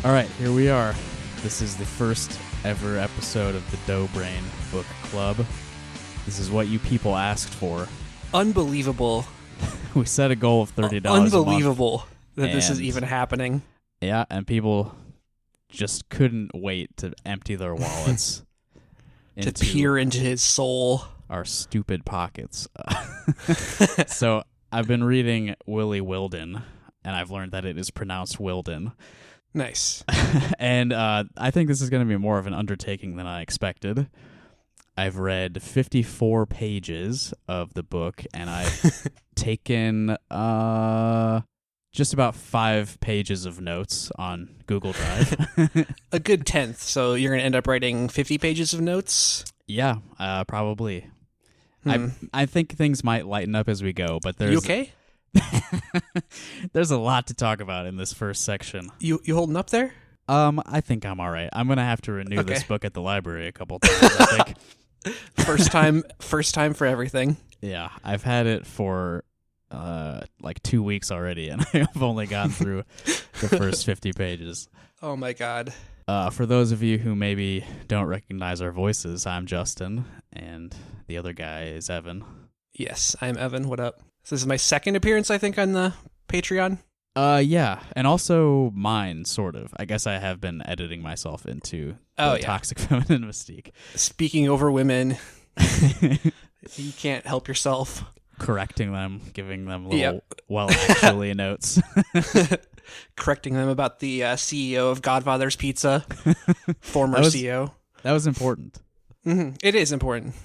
All right, here we are. This is the first ever episode of the Doughbrain Book Club. This is what you people asked for. Unbelievable. We set a goal of $30 Unbelievable a month, that this is even happening. Yeah, and people just couldn't wait to empty their wallets. To peer into his soul. Our stupid pockets. So I've been reading Willie Wilden, and I've learned that it is pronounced Wilden. Nice. And I think this is going to be more of an undertaking than I expected. I've read 54 pages of the book, and I've taken just about 5 pages of notes on Google Drive. A good 10th, so you're going to end up writing 50 pages of notes? Yeah, probably. I think things might lighten up as we go, but there's... You okay? There's a lot to talk about in this first section. You holding up there? I think I'm all right. I'm going to have to renew this book at the library a couple times, I think. First time for everything. Yeah, I've had it for like 2 weeks already, and I've only gone through the first 50 pages. Oh my god. For those of you who maybe don't recognize our voices, I'm Justin, and the other guy is Evan. Yes, I'm Evan. What up? So this is my second appearance, I think, on the Patreon. Yeah, and also mine, sort of. I guess I have been editing myself into the toxic feminine mystique. Speaking over women, you can't help yourself. Correcting them, giving them little, well, actually notes. Correcting them about the CEO of Godfather's Pizza, former CEO. That was important. Mm-hmm. It is important.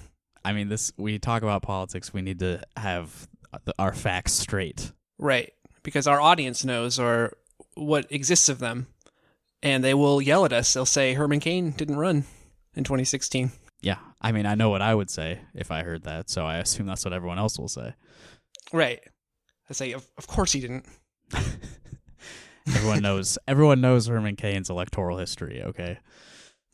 I mean, we talk about politics, we need to have our facts straight. Right, because our audience knows or what exists of them, and they will yell at us. They'll say Herman Cain didn't run in 2016. Yeah, I mean, I know what I would say if I heard that, so I assume that's what everyone else will say. Right. I say, of course he didn't. Everyone knows Herman Cain's electoral history, okay?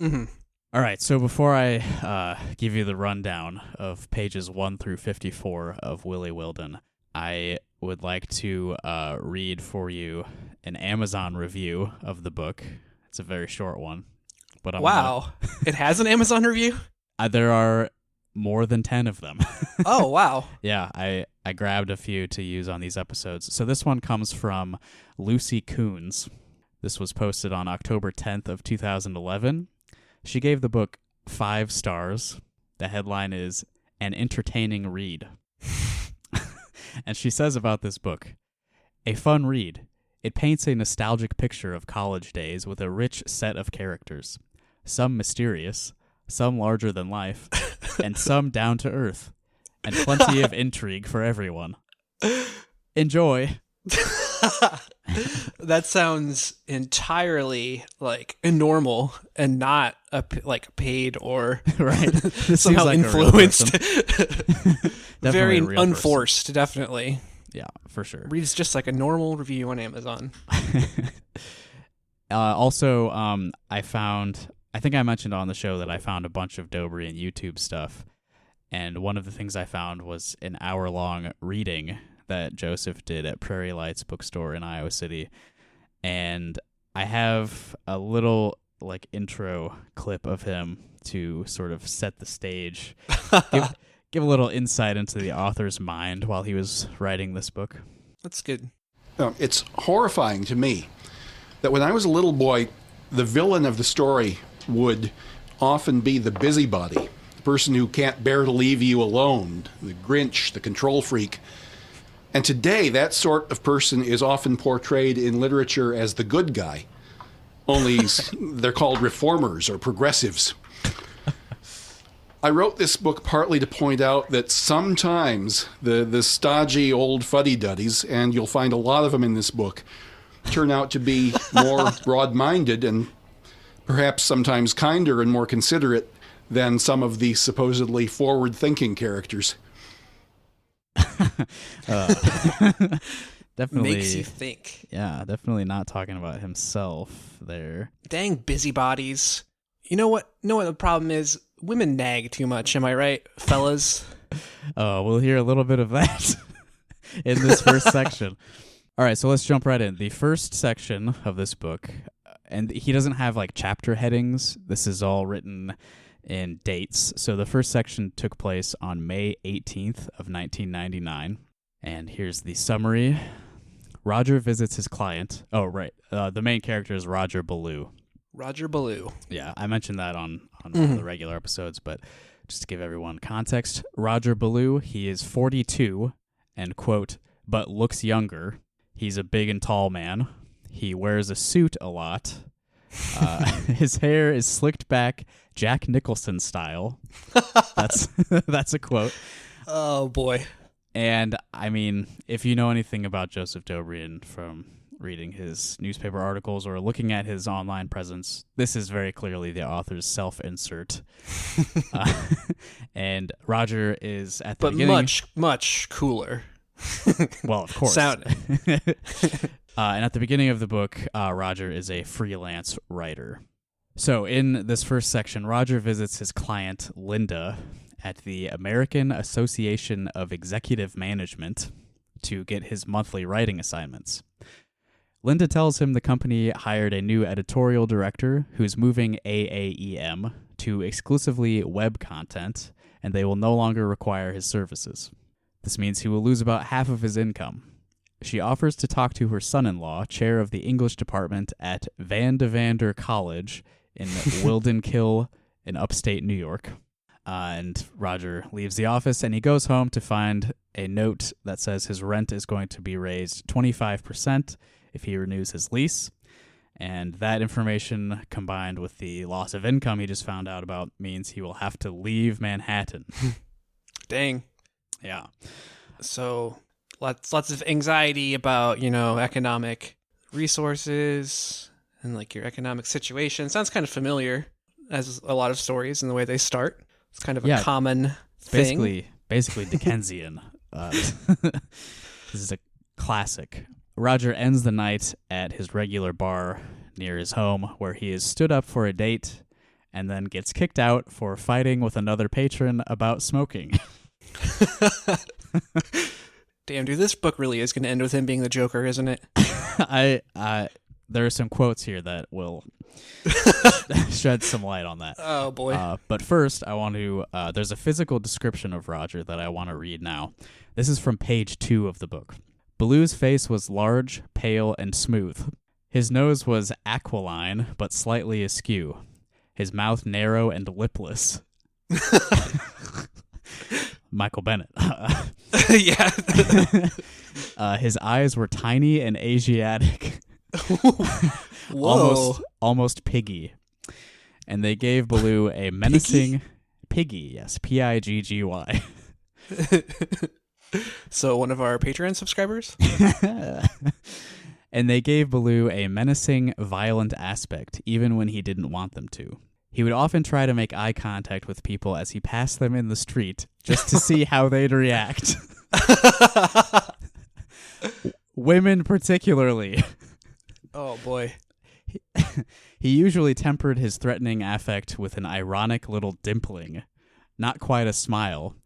Mm-hmm. All right, so before I give you the rundown of pages 1 through 54 of Willie Wilden, I would like to read for you an Amazon review of the book. It's a very short one. But It has an Amazon review? There are more than 10 of them. Oh, wow. Yeah, I grabbed a few to use on these episodes. So this one comes from Lucy Coons. This was posted on October 10th of 2011. She gave the book 5 stars. The headline is An Entertaining Read. And she says about this book, a fun read. It paints a nostalgic picture of college days with a rich set of characters. Some mysterious, some larger than life, and some down to earth. And plenty of intrigue for everyone. Enjoy. That sounds entirely normal and not paid or right. somehow like influenced. Very unforced, definitely. Yeah, for sure. Reads just like a normal review on Amazon. Also, I think I mentioned on the show that I found a bunch of Doughbrain YouTube stuff, and one of the things I found was an hour-long reading that Joseph did at Prairie Lights Bookstore in Iowa City, and I have a little intro clip of him to sort of set the stage, give a little insight into the author's mind while he was writing this book. That's good. It's horrifying to me that when I was a little boy, the villain of the story would often be the busybody, the person who can't bear to leave you alone, the Grinch, the control freak. And today, that sort of person is often portrayed in literature as the good guy, only they're called reformers or progressives. I wrote this book partly to point out that sometimes the stodgy old fuddy-duddies, and you'll find a lot of them in this book, turn out to be more broad-minded and perhaps sometimes kinder and more considerate than some of the supposedly forward-thinking characters. Definitely makes you think. Yeah, definitely not talking about himself there. Dang busybodies. You know what the problem is? Women nag too much, am I right, fellas? Oh, we'll hear a little bit of that in this first section. All right, so let's jump right in. The first section of this book and he doesn't have like chapter headings. This is all written in dates. So the first section took place on May 18th of 1999. And here's the summary. Roger visits his client. Oh, right. The main character is Roger Ballou. Roger Ballou. Yeah, I mentioned that on one of the regular episodes, but just to give everyone context, Roger Ballou, he is 42 and, quote, but looks younger. He's a big and tall man. He wears a suit a lot. His hair is slicked back Jack Nicholson style. That's a quote. Oh, boy. And, I mean, if you know anything about Joseph Doughbrain from reading his newspaper articles or looking at his online presence, this is very clearly the author's self-insert. And Roger is at the beginning... But much cooler. Well, of course. And at the beginning of the book, Roger is a freelance writer. So in this first section, Roger visits his client, Linda, at the American Association of Executive Management to get his monthly writing assignments. Linda tells him the company hired a new editorial director who's moving AAEM to exclusively web content, and they will no longer require his services. This means he will lose about half of his income. She offers to talk to her son-in-law, chair of the English department at Van de Vander College in Wildenkill in upstate New York. And Roger leaves the office, and he goes home to find a note that says his rent is going to be raised 25% if he renews his lease. And that information, combined with the loss of income he just found out about, means he will have to leave Manhattan. Dang. Yeah. So lots of anxiety about, economic resources and like your economic situation. Sounds kind of familiar as a lot of stories in the way they start. It's kind of a common thing. Basically Dickensian. This is a classic. Roger ends the night at his regular bar near his home, where he is stood up for a date and then gets kicked out for fighting with another patron about smoking. Damn, dude, this book really is going to end with him being the Joker, isn't it? There are some quotes here that will shed some light on that. Oh, boy. But first, I want to... there's a physical description of Roger that I want to read now. This is from page 2 of the book. Ballou's face was large, pale, and smooth. His nose was aquiline, but slightly askew. His mouth narrow and lipless. Michael Bennett. Yeah. His eyes were tiny and Asiatic. Whoa. Almost piggy. And they gave Ballou a menacing... Piggy, yes. Piggy. So one of our Patreon subscribers? And they gave Ballou a menacing, violent aspect, even when he didn't want them to. He would often try to make eye contact with people as he passed them in the street, just to see how they'd react. Women particularly. Oh, boy. He usually tempered his threatening affect with an ironic little dimpling, not quite a smile,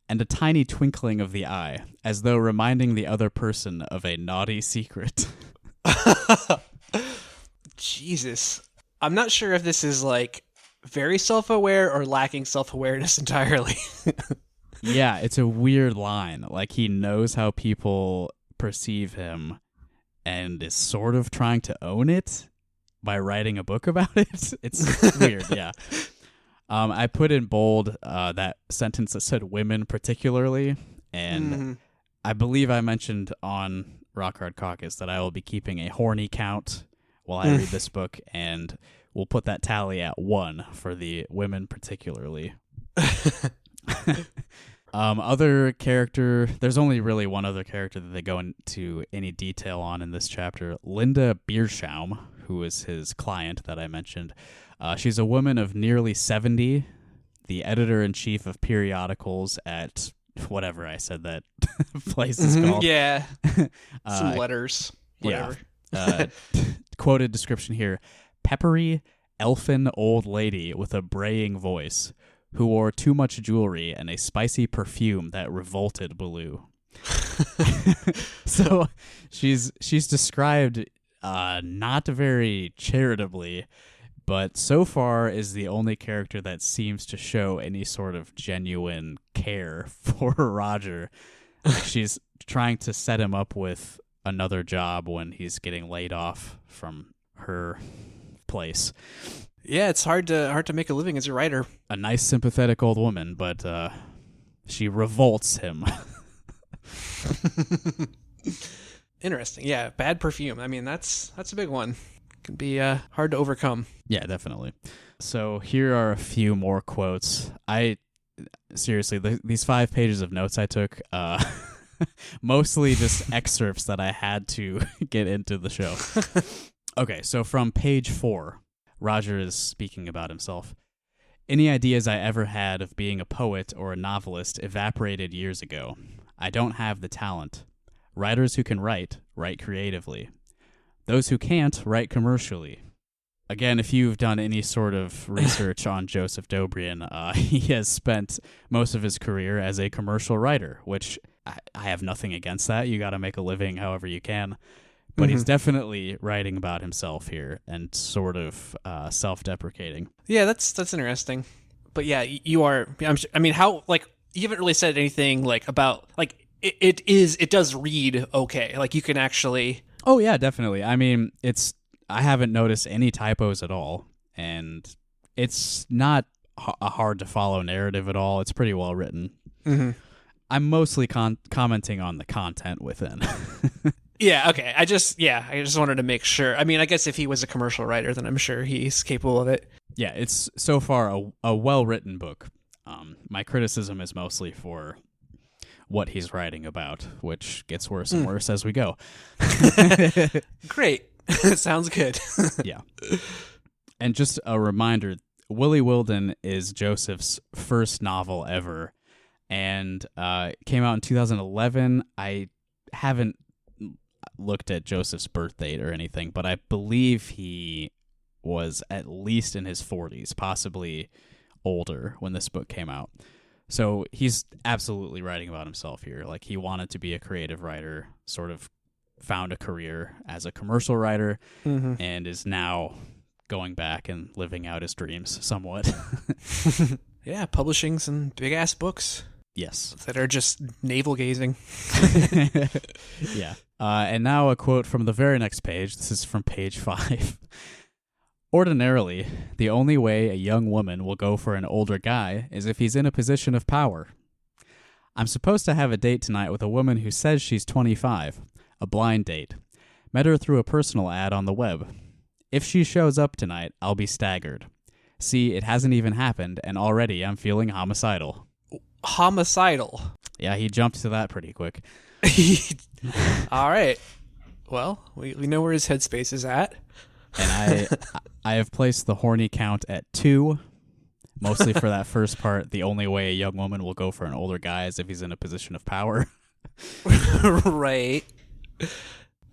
and a tiny twinkling of the eye, as though reminding the other person of a naughty secret. Jesus. I'm not sure if this is, like, very self-aware or lacking self-awareness entirely. Yeah, it's a weird line. Like, he knows how people perceive him and is sort of trying to own it by writing a book about it. It's weird, yeah. I put in bold that sentence that said women particularly, and I believe I mentioned on Rock Hard Caucus that I will be keeping a horny count while I read this book, and we'll put that tally at 1 for the women particularly. Other character, there's only really one other character that they go into any detail on in this chapter. Linda Bierschaum, who is his client that I mentioned. She's a woman of nearly 70, the editor-in-chief of periodicals at whatever I said that place is called. Yeah. Some letters. Whatever. Yeah. Quoted description here. Peppery, elfin old lady with a braying voice who wore too much jewelry and a spicy perfume that revolted Ballou. So she's described not very charitably, but so far is the only character that seems to show any sort of genuine care for Roger. Like she's trying to set him up with another job when he's getting laid off from her place. Yeah, it's hard to make a living as a writer. A nice, sympathetic old woman, but she revolts him. Interesting. Yeah, bad perfume. I mean, that's a big one. Can be hard to overcome. Yeah, definitely. So here are a few more quotes. Seriously, these 5 pages of notes I took, mostly just excerpts that I had to get into the show. Okay, so from page 4, Roger is speaking about himself. Any ideas I ever had of being a poet or a novelist evaporated years ago. I don't have the talent. Writers who can write creatively. Those who can't, write commercially. Again, if you've done any sort of research on Joseph Doughbrain, he has spent most of his career as a commercial writer, which I have nothing against that. You got to make a living however you can. But he's definitely writing about himself here and sort of self-deprecating. Yeah, that's interesting. But yeah, you are. I mean, how like you haven't really said anything like about like it does read okay. Like you can actually. Oh yeah, definitely. I mean, I haven't noticed any typos at all, and it's not a hard to follow narrative at all. It's pretty well written. Mm-hmm. I'm mostly commenting on the content within. Yeah, okay. I just wanted to make sure. I mean, I guess if he was a commercial writer, then I'm sure he's capable of it. Yeah, it's so far a well-written book. My criticism is mostly for what he's writing about, which gets worse and worse as we go. Great. Sounds good. Yeah. And just a reminder, Willie Wilden is Joseph's first novel ever, and came out in 2011. I haven't looked at Joseph's birth date or anything, but I believe he was at least in his 40s, possibly older when this book came out. So he's absolutely writing about himself here. Like he wanted to be a creative writer, sort of found a career as a commercial writer, and is now going back and living out his dreams somewhat. Yeah, publishing some big-ass books. Yes. That are just navel-gazing. Yeah. And now a quote from the very next page. This is from page 5. Ordinarily, the only way a young woman will go for an older guy is if he's in a position of power. I'm supposed to have a date tonight with a woman who says she's 25. A blind date. Met her through a personal ad on the web. If she shows up tonight, I'll be staggered. See, it hasn't even happened, and already I'm feeling homicidal. Homicidal? Yeah, he jumped to that pretty quick. All right. Well, we know where his headspace is at. And I have placed the horny count at 2, mostly for that first part. The only way a young woman will go for an older guy is if he's in a position of power. Right.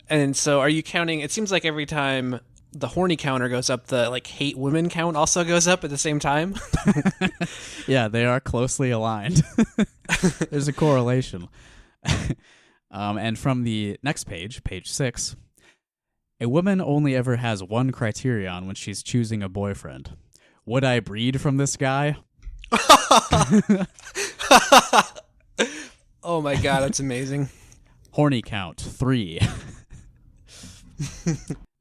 And so are you counting, it seems like every time the horny counter goes up, the like hate women count also goes up at the same time. Yeah, they are closely aligned. There's a correlation. And from the next page, page 6, a woman only ever has one criterion when she's choosing a boyfriend. Would I breed from this guy? Oh my god, that's amazing. Horny count 3.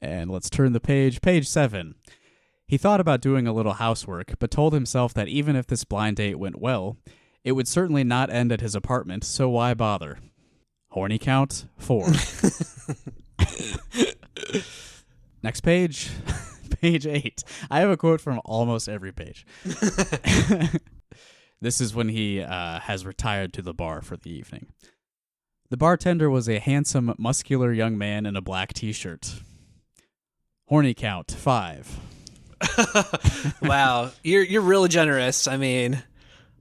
And let's turn the page. Page 7. He thought about doing a little housework, but told himself that even if this blind date went well, it would certainly not end at his apartment, so why bother? Horny count 4. Next page. Page 8. I have a quote from almost every page. This is when he has retired to the bar for the evening. The bartender was a handsome, muscular young man in a black t-shirt. Horny count 5. Wow, you're really generous. I mean,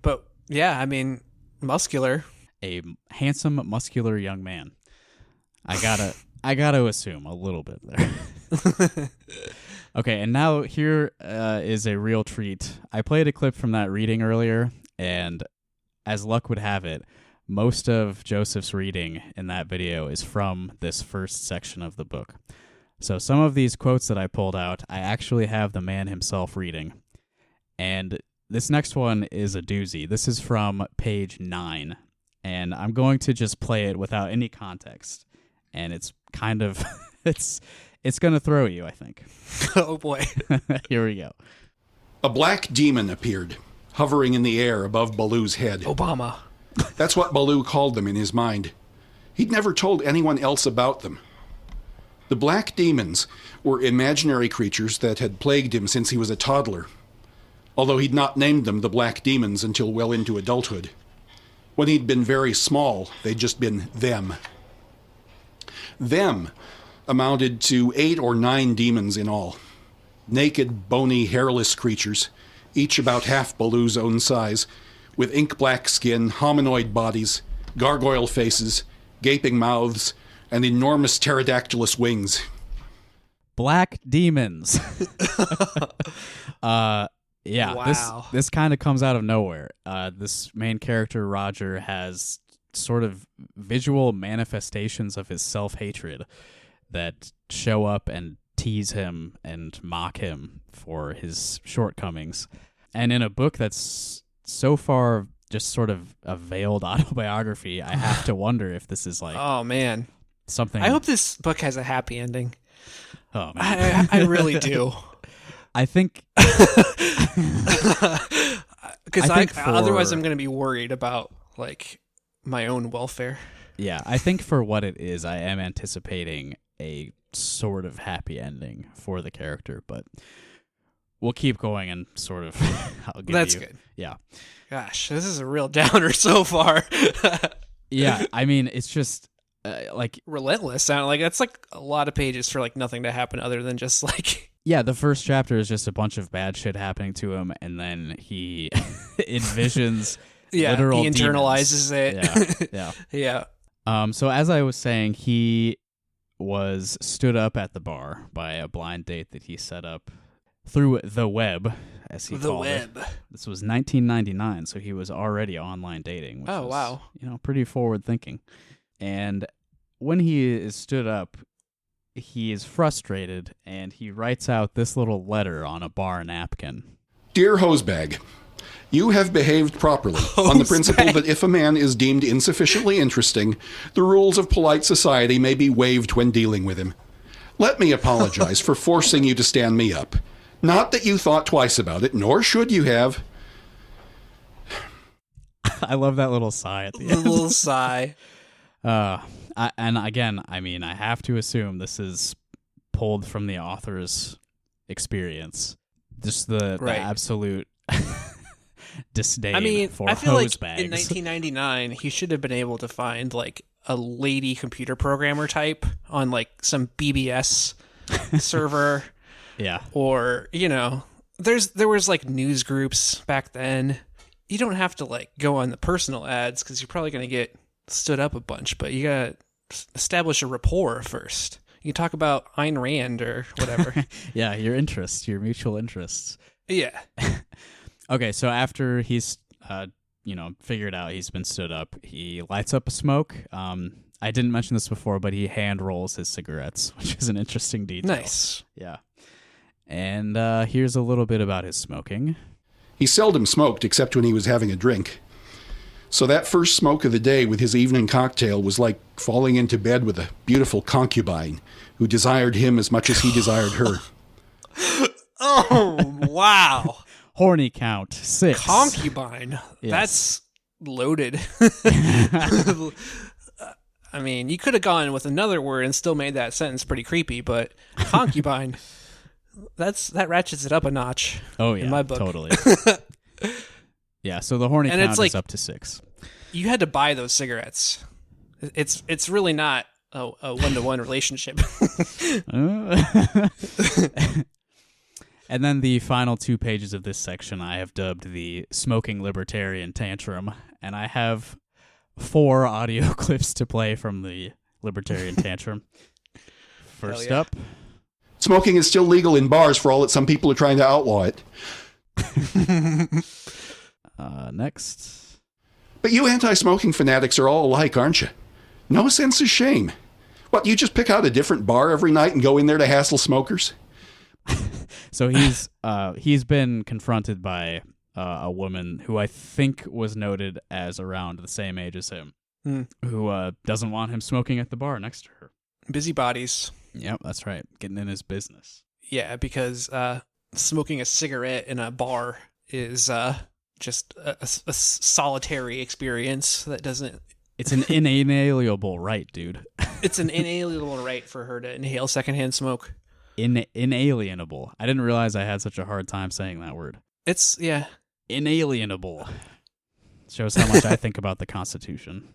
but yeah, I mean, muscular. A handsome, muscular young man. I gotta assume a little bit there. Okay, and now here is a real treat. I played a clip from that reading earlier, and as luck would have it, most of Joseph's reading in that video is from this first section of the book. So some of these quotes that I pulled out, I actually have the man himself reading. And this next one is a doozy. This is from page 9. And I'm going to just play it without any context. And it's kind of, it's going to throw you, I think. Oh, boy. Here we go. A black demon appeared, hovering in the air above Baloo's head. Obama. That's what Baloo called them in his mind. He'd never told anyone else about them. The black demons were imaginary creatures that had plagued him since he was a toddler, although he'd not named them the black demons until well into adulthood. When he'd been very small, they'd just been them. Them amounted to 8 or 9 demons in all. Naked, bony, hairless creatures, each about half Baloo's own size, with ink-black skin, hominoid bodies, gargoyle faces, gaping mouths, and enormous pterodactylous wings. Black demons. Yeah, wow. this kind of comes out of nowhere. This main character, Roger, has sort of visual manifestations of his self-hatred that show up and tease him and mock him for his shortcomings. And in a book that's so far just sort of a veiled autobiography, I have to wonder if this is like oh man, something. I hope this book has a happy ending. Oh man, I really do. I think because otherwise I'm going to be worried about like my own welfare. Yeah, I think for what it is, I am anticipating a sort of happy ending for the character, but we'll keep going and sort of I'll give That's you, good. Yeah. Gosh, this is a real downer so far. Yeah, I mean, it's just like relentless. Like that's like a lot of pages for like nothing to happen other than just like yeah, the first chapter is just a bunch of bad shit happening to him, and then he envisions literal he internalizes demons. it. Yeah. Yeah. So as I was saying, he was stood up at the bar by a blind date that he set up through the web, as he called it. This was 1999, so he was already online dating. Which was, wow. Pretty forward thinking. And when he is stood up, he is frustrated, and he writes out this little letter on a bar napkin. Dear Hosebag, you have behaved properly on the principle that if a man is deemed insufficiently interesting, the rules of polite society may be waived when dealing with him. Let me apologize for forcing you to stand me up. Not that you thought twice about it, nor should you have. I love that little sigh at the end. The little sigh. And again, I mean, I have to assume this is pulled from the author's experience. Just the absolute disdain for I feel hose like bags. in 1999, he should have been able to find like a lady computer programmer type on like some BBS server. Yeah. Or, there was like news groups back then. You don't have to like go on the personal ads because you're probably going to get stood up a bunch, but you got to establish a rapport first. You can talk about Ayn Rand or whatever. Yeah, your interests, your mutual interests. Yeah. Okay, so after he's, figured out he's been stood up, he lights up a smoke. I didn't mention this before, but he hand rolls his cigarettes, which is an interesting detail. Nice. Yeah. And here's a little bit about his smoking. He seldom smoked except when he was having a drink. So that first smoke of the day with his evening cocktail was like falling into bed with a beautiful concubine who desired him as much as he desired her. Oh, wow. Horny count 6. Concubine. Yes. That's loaded. I mean, you could have gone with another word and still made that sentence pretty creepy, but concubine, that ratchets it up a notch. Oh yeah, in my book. Totally. Yeah, so the horny count is up to 6. You had to buy those cigarettes. It's really not a 1-to-1 relationship. And then the final 2 pages of this section I have dubbed the Smoking Libertarian Tantrum, and I have 4 audio clips to play from the Libertarian Tantrum. First up. Smoking is still legal in bars for all that some people are trying to outlaw it. Next. But you anti-smoking fanatics are all alike, aren't you? No sense of shame. What, you just pick out a different bar every night and go in there to hassle smokers? So he's been confronted by a woman who I think was noted as around the same age as him, who doesn't want him smoking at the bar next to her. Busybodies. Yep, that's right. Getting in his business. Yeah, because smoking a cigarette in a bar is just a solitary experience that doesn't... It's an inalienable right, dude. It's an inalienable right for her to inhale secondhand smoke. Inalienable. I didn't realize I had such a hard time saying that word. It's, yeah. Inalienable. Shows how much I think about the Constitution.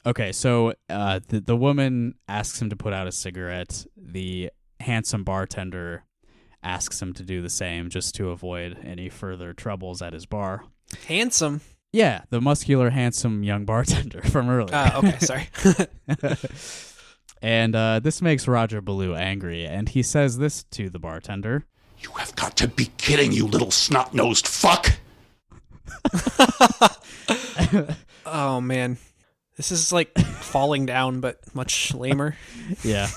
Okay, so the woman asks him to put out a cigarette. The handsome bartender asks him to do the same just to avoid any further troubles at his bar. Handsome? Yeah, the muscular, handsome young bartender from earlier. Okay, sorry. And this makes Roger Ballou angry, and he says this to the bartender. You have got to be kidding, you little snot-nosed fuck! Oh, man. This is like Falling Down, but much lamer. Yeah.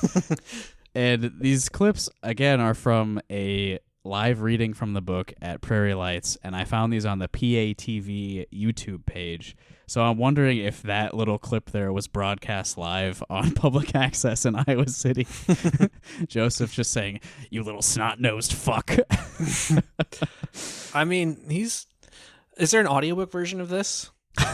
And these clips, again, are from a live reading from the book at Prairie Lights, and I found these on the PATV YouTube page. So I'm wondering if that little clip there was broadcast live on public access in Iowa City. Joseph just saying, "You little snot-nosed fuck." I mean, is there an audiobook version of this?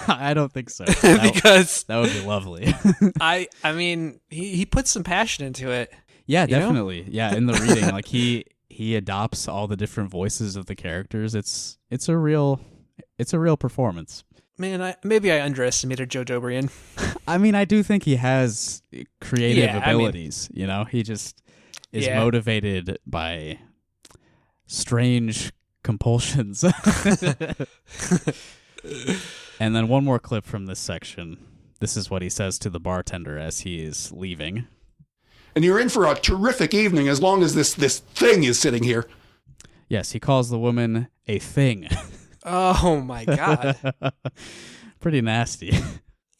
I don't think so. Because that would be lovely. I mean, he put some passion into it. Yeah, definitely. You know? Yeah, in the reading, like he adopts all the different voices of the characters. It's a real performance. Man, maybe I underestimated Joe Doughbrain. I mean, I do think he has creative abilities. You know, he just is motivated by strange compulsions. And then one more clip from this section. This is what he says to the bartender as he is leaving. And you're in for a terrific evening as long as this thing is sitting here. Yes, he calls the woman a thing. Oh my God. Pretty nasty.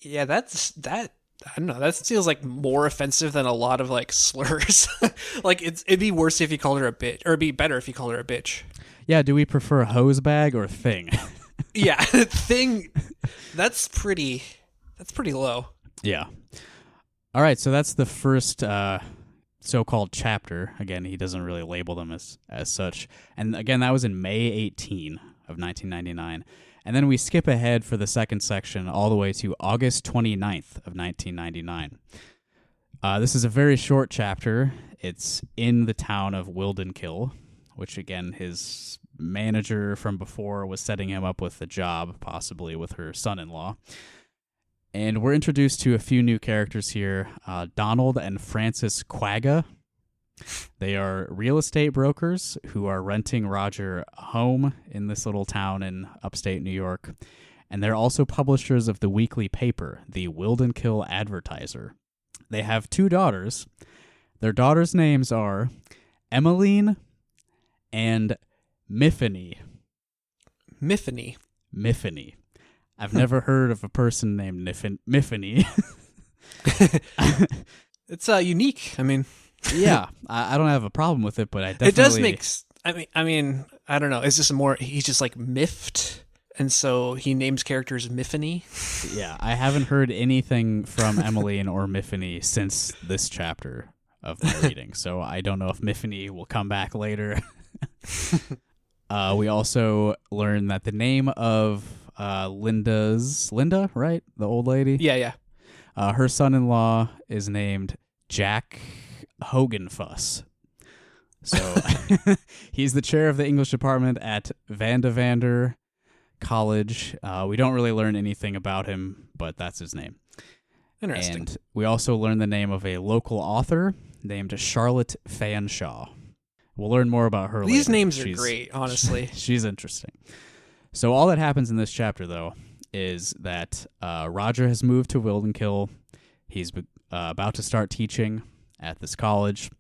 Yeah, that I don't know, that feels like more offensive than a lot of like slurs. Like it'd be worse if you called her a bitch, or it'd be better if you called her a bitch. Yeah, do we prefer hose bag or thing? Yeah, thing, that's pretty low. Yeah. All right, so that's the first so-called chapter. Again, he doesn't really label them as such. And again, that was in May 18 of 1999. And then we skip ahead for the second section all the way to August 29th of 1999. This is a very short chapter. It's in the town of Wildenkill, which again, his manager from before was setting him up with a job, possibly with her son-in-law. And we're introduced to a few new characters here. Donald and Frances Quagga. They are real estate brokers who are renting Roger a home in this little town in upstate New York. And they're also publishers of the weekly paper, the Wildenkill Advertiser. They have two daughters. Their daughters' names are Emmeline and Miffany. Miffany. I've never heard of a person named Miffany. It's unique. I mean... Yeah, I don't have a problem with it, but I definitely... It does make... I mean, I don't know. Is this more... He's just like miffed, and so he names characters Miffany? Yeah, I haven't heard anything from Emmeline or Miffany since this chapter of my reading, so I don't know if Miffany will come back later. We also learn that the name of Linda, right? The old lady? Yeah. Her son-in-law is named Jack Hoganfuss. So he's the chair of the English department at Vandevander College. We don't really learn anything about him, but that's his name. Interesting. And we also learn the name of a local author named Charlotte Fanshawe. We'll learn more about her later. These names are great, honestly. She's interesting. So all that happens in this chapter, though, is that Roger has moved to Wildenkill. He's about to start teaching at this college,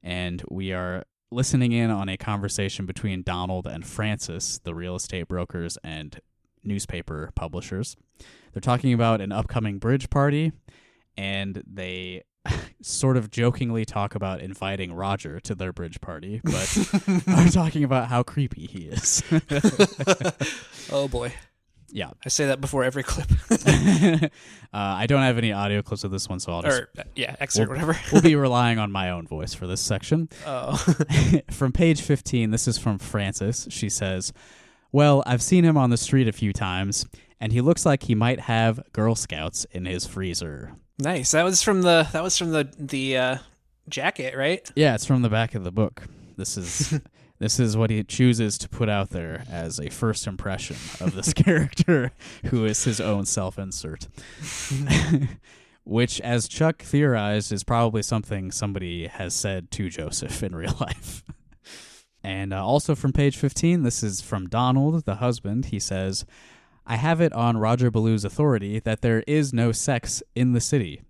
and we are listening in on a conversation between Donald and Frances, the real estate brokers and newspaper publishers. They're talking about an upcoming bridge party, and they sort of jokingly talk about inviting Roger to their bridge party, but are talking about how creepy he is. Oh boy. Yeah. I say that before every clip. I don't have any audio clips of this one, so I'll just... excerpt, whatever. We'll be relying on my own voice for this section. Oh. From page 15, this is from Frances. She says, well, I've seen him on the street a few times, and he looks like he might have Girl Scouts in his freezer. Nice. That was from the jacket, right? Yeah, it's from the back of the book. This is what he chooses to put out there as a first impression of this character, who is his own self-insert. Which, as Chuck theorized, is probably something somebody has said to Joseph in real life. And also from page 15, this is from Donald, the husband. He says, I have it on Roger Ballew's authority that there is no sex in the city.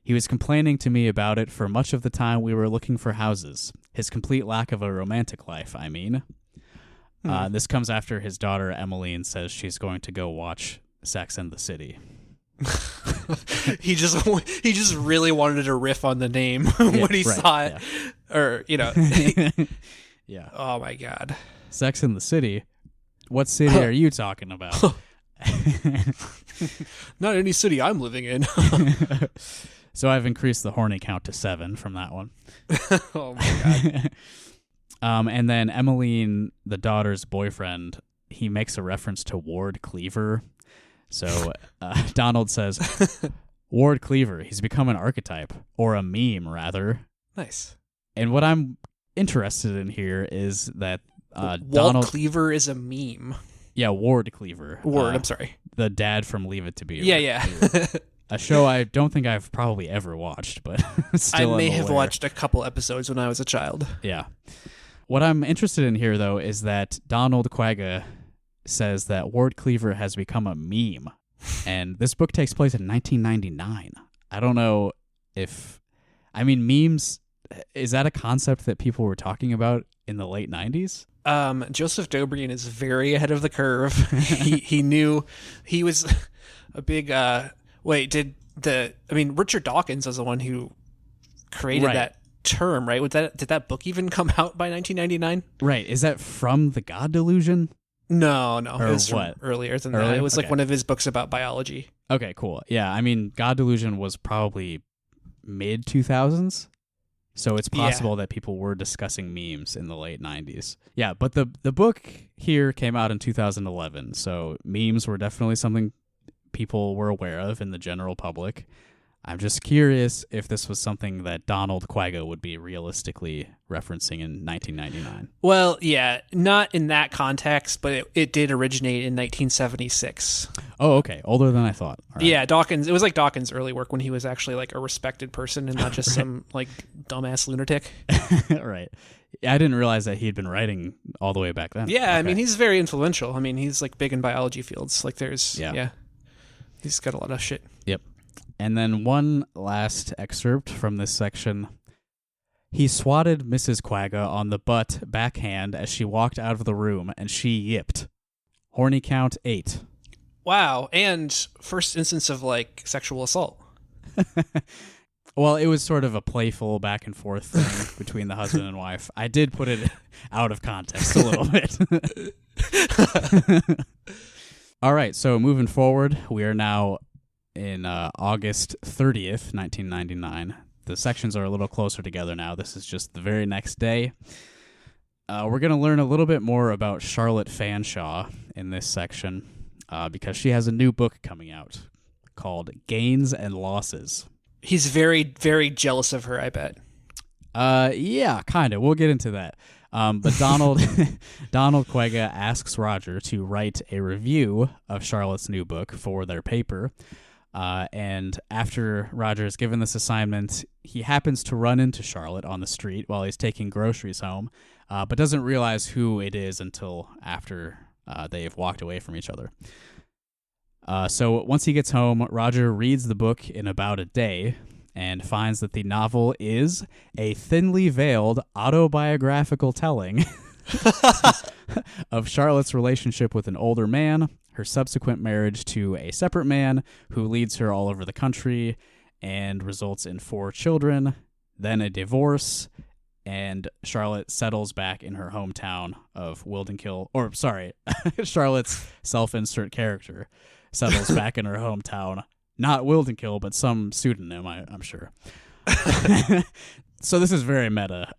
He was complaining to me about it for much of the time we were looking for houses. His complete lack of a romantic life, I mean. This comes after his daughter, Emmeline, says she's going to go watch Sex and the City. He just really wanted to riff on the name when he saw it. Yeah. Or, Yeah. Oh, my God. Sex and the City? What city are you talking about? Not any city I'm living in. So I've increased the horny count to 7 from that one. Oh my God. And then Emmeline, the daughter's boyfriend, he makes a reference to Ward Cleaver. So Donald says, Ward Cleaver, he's become an archetype, or a meme, rather. Nice. And what I'm interested in here is that Walt Donald Cleaver is a meme. Yeah, Ward Cleaver. I'm sorry. The dad from Leave It to Beaver. Yeah. A show I don't think I've probably ever watched, but still I may am have aware. watched a couple episodes when I was a child. Yeah. What I'm interested in here, though, is that Donald Quagga says that Ward Cleaver has become a meme, and this book takes place in 1999. I don't know if... I mean, memes, is that a concept that people were talking about in the late 90s? Joseph Doughbrain is very ahead of the curve. He knew he was a big... Richard Dawkins was the one who created that term, right? Did that book even come out by 1999? Right. Is that from The God Delusion? No. Or it was what? Earlier than Earlier? that. It was like Okay. one of his books about biology. Okay, cool. Yeah, I mean, God Delusion was probably mid-2000s, so it's possible that people were discussing memes in the late 90s. Yeah, but the book here came out in 2011, so memes were definitely something people were aware of in the general public. I'm just curious if this was something that Donald Quagga would be realistically referencing in 1999. Well, yeah, not in that context, but it did originate in 1976. Oh, okay. Older than I thought. All right. Yeah, Dawkins. It was like Dawkins' early work when he was actually like a respected person and not just some like dumbass lunatic. Right. I didn't realize that he'd been writing all the way back then. Yeah, Okay. I mean, he's very influential. I mean, he's like big in biology fields. Like there's, he's got a lot of shit. Yep. And then one last excerpt from this section. He swatted Mrs. Quagga on the butt backhand as she walked out of the room, and she yipped. Horny count 8. Wow, and first instance of like sexual assault. Well, it was sort of a playful back and forth thing between the husband and wife. I did put it out of context a little bit. All right, so moving forward, we are now in August 30th, 1999. The sections are a little closer together now. This is just the very next day. We're going to learn a little bit more about Charlotte Fanshawe in this section because she has a new book coming out called Gains and Losses. He's very, very jealous of her, I bet. Yeah, kind of. We'll get into that. But Donald Quagga asks Roger to write a review of Charlotte's new book for their paper. And after Roger is given this assignment, he happens to run into Charlotte on the street while he's taking groceries home, but doesn't realize who it is until after they've walked away from each other. So once he gets home, Roger reads the book in about a day and finds that the novel is a thinly veiled autobiographical telling of Charlotte's relationship with an older man, her subsequent marriage to a separate man who leads her all over the country, and results in 4 children, then a divorce, and Charlotte settles back in her hometown of Wildenkill. Or, sorry, Charlotte's self-insert character settles back in her hometown. Not Wildenkill, but some pseudonym, I'm sure. So this is very meta.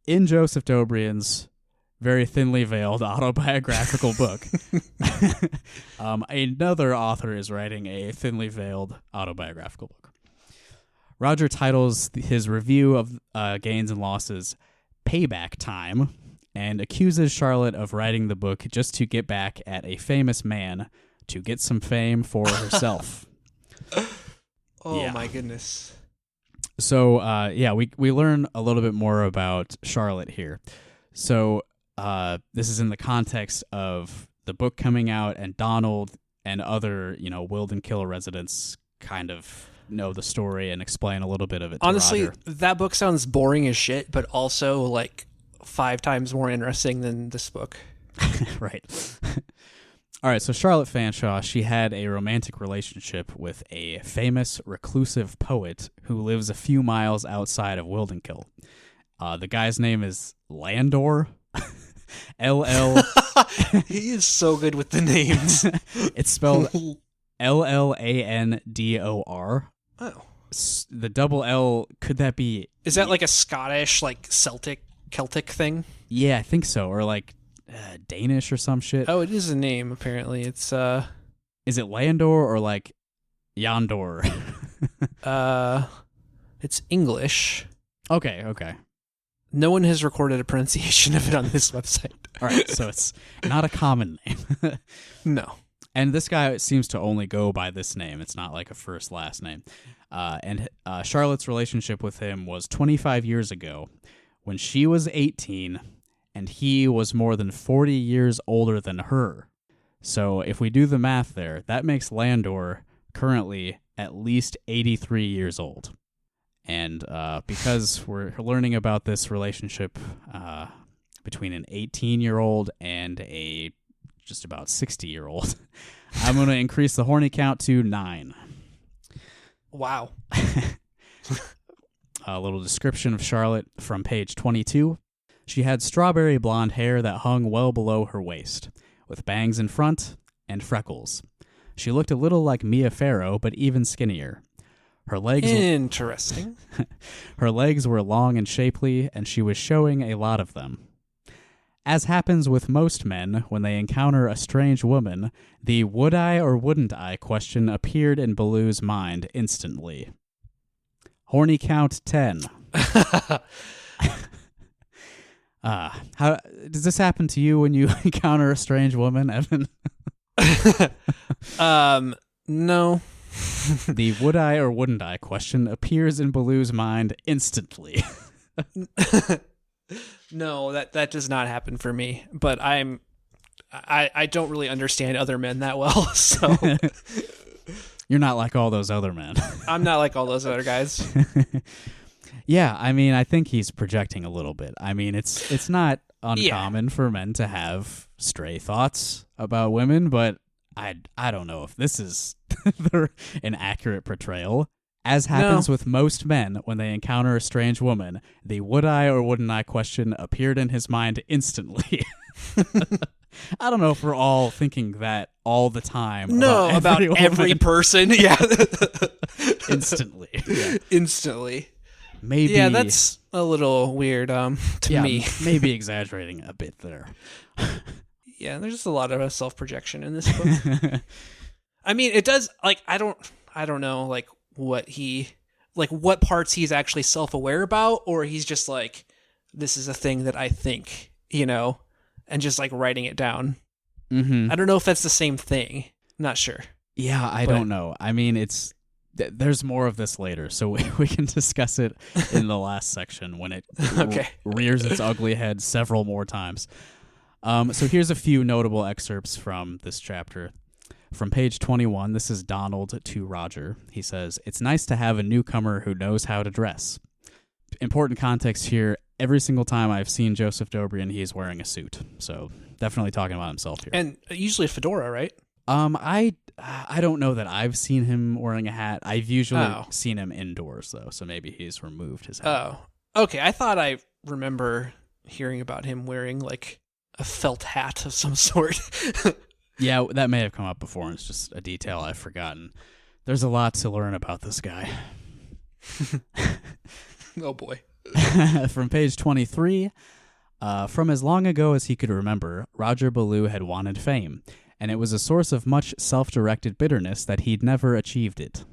In Joseph Doughbrain's very thinly veiled autobiographical book, another author is writing a thinly veiled autobiographical book. Roger titles his review of Gains and Losses Payback Time and accuses Charlotte of writing the book just to get back at a famous man to get some fame for herself. My goodness. So, we learn a little bit more about Charlotte here. So, this is in the context of the book coming out and Donald and other, Wildenkill residents kind of know the story and explain a little bit of it to Honestly, Roger. that book sounds boring as shit, but also like 5 times more interesting than this book. Right. All right, so Charlotte Fanshawe, she had a romantic relationship with a famous reclusive poet who lives a few miles outside of Wildenkill. The guy's name is Landor. LL. He is so good with the names. It's spelled Landor. Oh. The double L, could that be... Is that like a Scottish, like Celtic thing? Yeah, I think so. Or like Danish or some shit. Oh, it is a name, apparently. It's, Is it Landor or like Yandor? It's English. Okay. No one has recorded a pronunciation of it on this website. All right, so it's not a common name. No. And this guy seems to only go by this name. It's not like a first last name. And Charlotte's relationship with him was 25 years ago when she was 18 and he was more than 40 years older than her. So if we do the math there, that makes Landor currently at least 83 years old. And because we're learning about this relationship between an 18-year-old and a just about 60-year-old, I'm going to increase the horny count to 9. Wow. A little description of Charlotte from page 22. She had strawberry blonde hair that hung well below her waist, with bangs in front and freckles. She looked a little like Mia Farrow, but even skinnier. Her legs Interesting. Her legs were long and shapely, and she was showing a lot of them. As happens with most men, when they encounter a strange woman, the would I or wouldn't I question appeared in Baloo's mind instantly. Horny count 10. How does this happen to you when you encounter a strange woman, Evan? No. The would I or wouldn't I question appears in Baloo's mind instantly. No, that does not happen for me. But I don't really understand other men that well, so You're not like all those other men. I'm not like all those other guys. Yeah, I mean, I think he's projecting a little bit. I mean, it's not uncommon for men to have stray thoughts about women, but I don't know if this is an accurate portrayal. As happens with most men when they encounter a strange woman, the would I or wouldn't I question appeared in his mind instantly. I don't know if we're all thinking that all the time. No, about every person. Yeah. Instantly. Yeah. Instantly. Maybe. Yeah, that's a little weird to me. Maybe exaggerating a bit there. Yeah, there's just a lot of self-projection in this book. I mean, it does, like, I don't know, like, what parts he's actually self-aware about, or he's just like, this is a thing that I think, and just like writing it down. Mm-hmm. I don't know if that's the same thing. I'm not sure. Yeah, I don't know. I mean, there's more of this later, so we can discuss it in the last section when it rears its ugly head several more times. So here's a few notable excerpts from this chapter. From page 21, this is Donald to Roger. He says, "It's nice to have a newcomer who knows how to dress." Important context here, every single time I've seen Joseph Doughbrain, he's wearing a suit. So definitely talking about himself here. And usually a fedora, right? I don't know that I've seen him wearing a hat. I've usually Oh. seen him indoors though, so maybe he's removed his hat. Oh, okay. I thought I remember hearing about him wearing like a felt hat of some sort. Yeah, that may have come up before, and it's just a detail I've forgotten. There's a lot to learn about this guy. Oh boy. From page 23, from as long ago as he could remember, Roger Ballou had wanted fame, and it was a source of much self-directed bitterness that he'd never achieved it.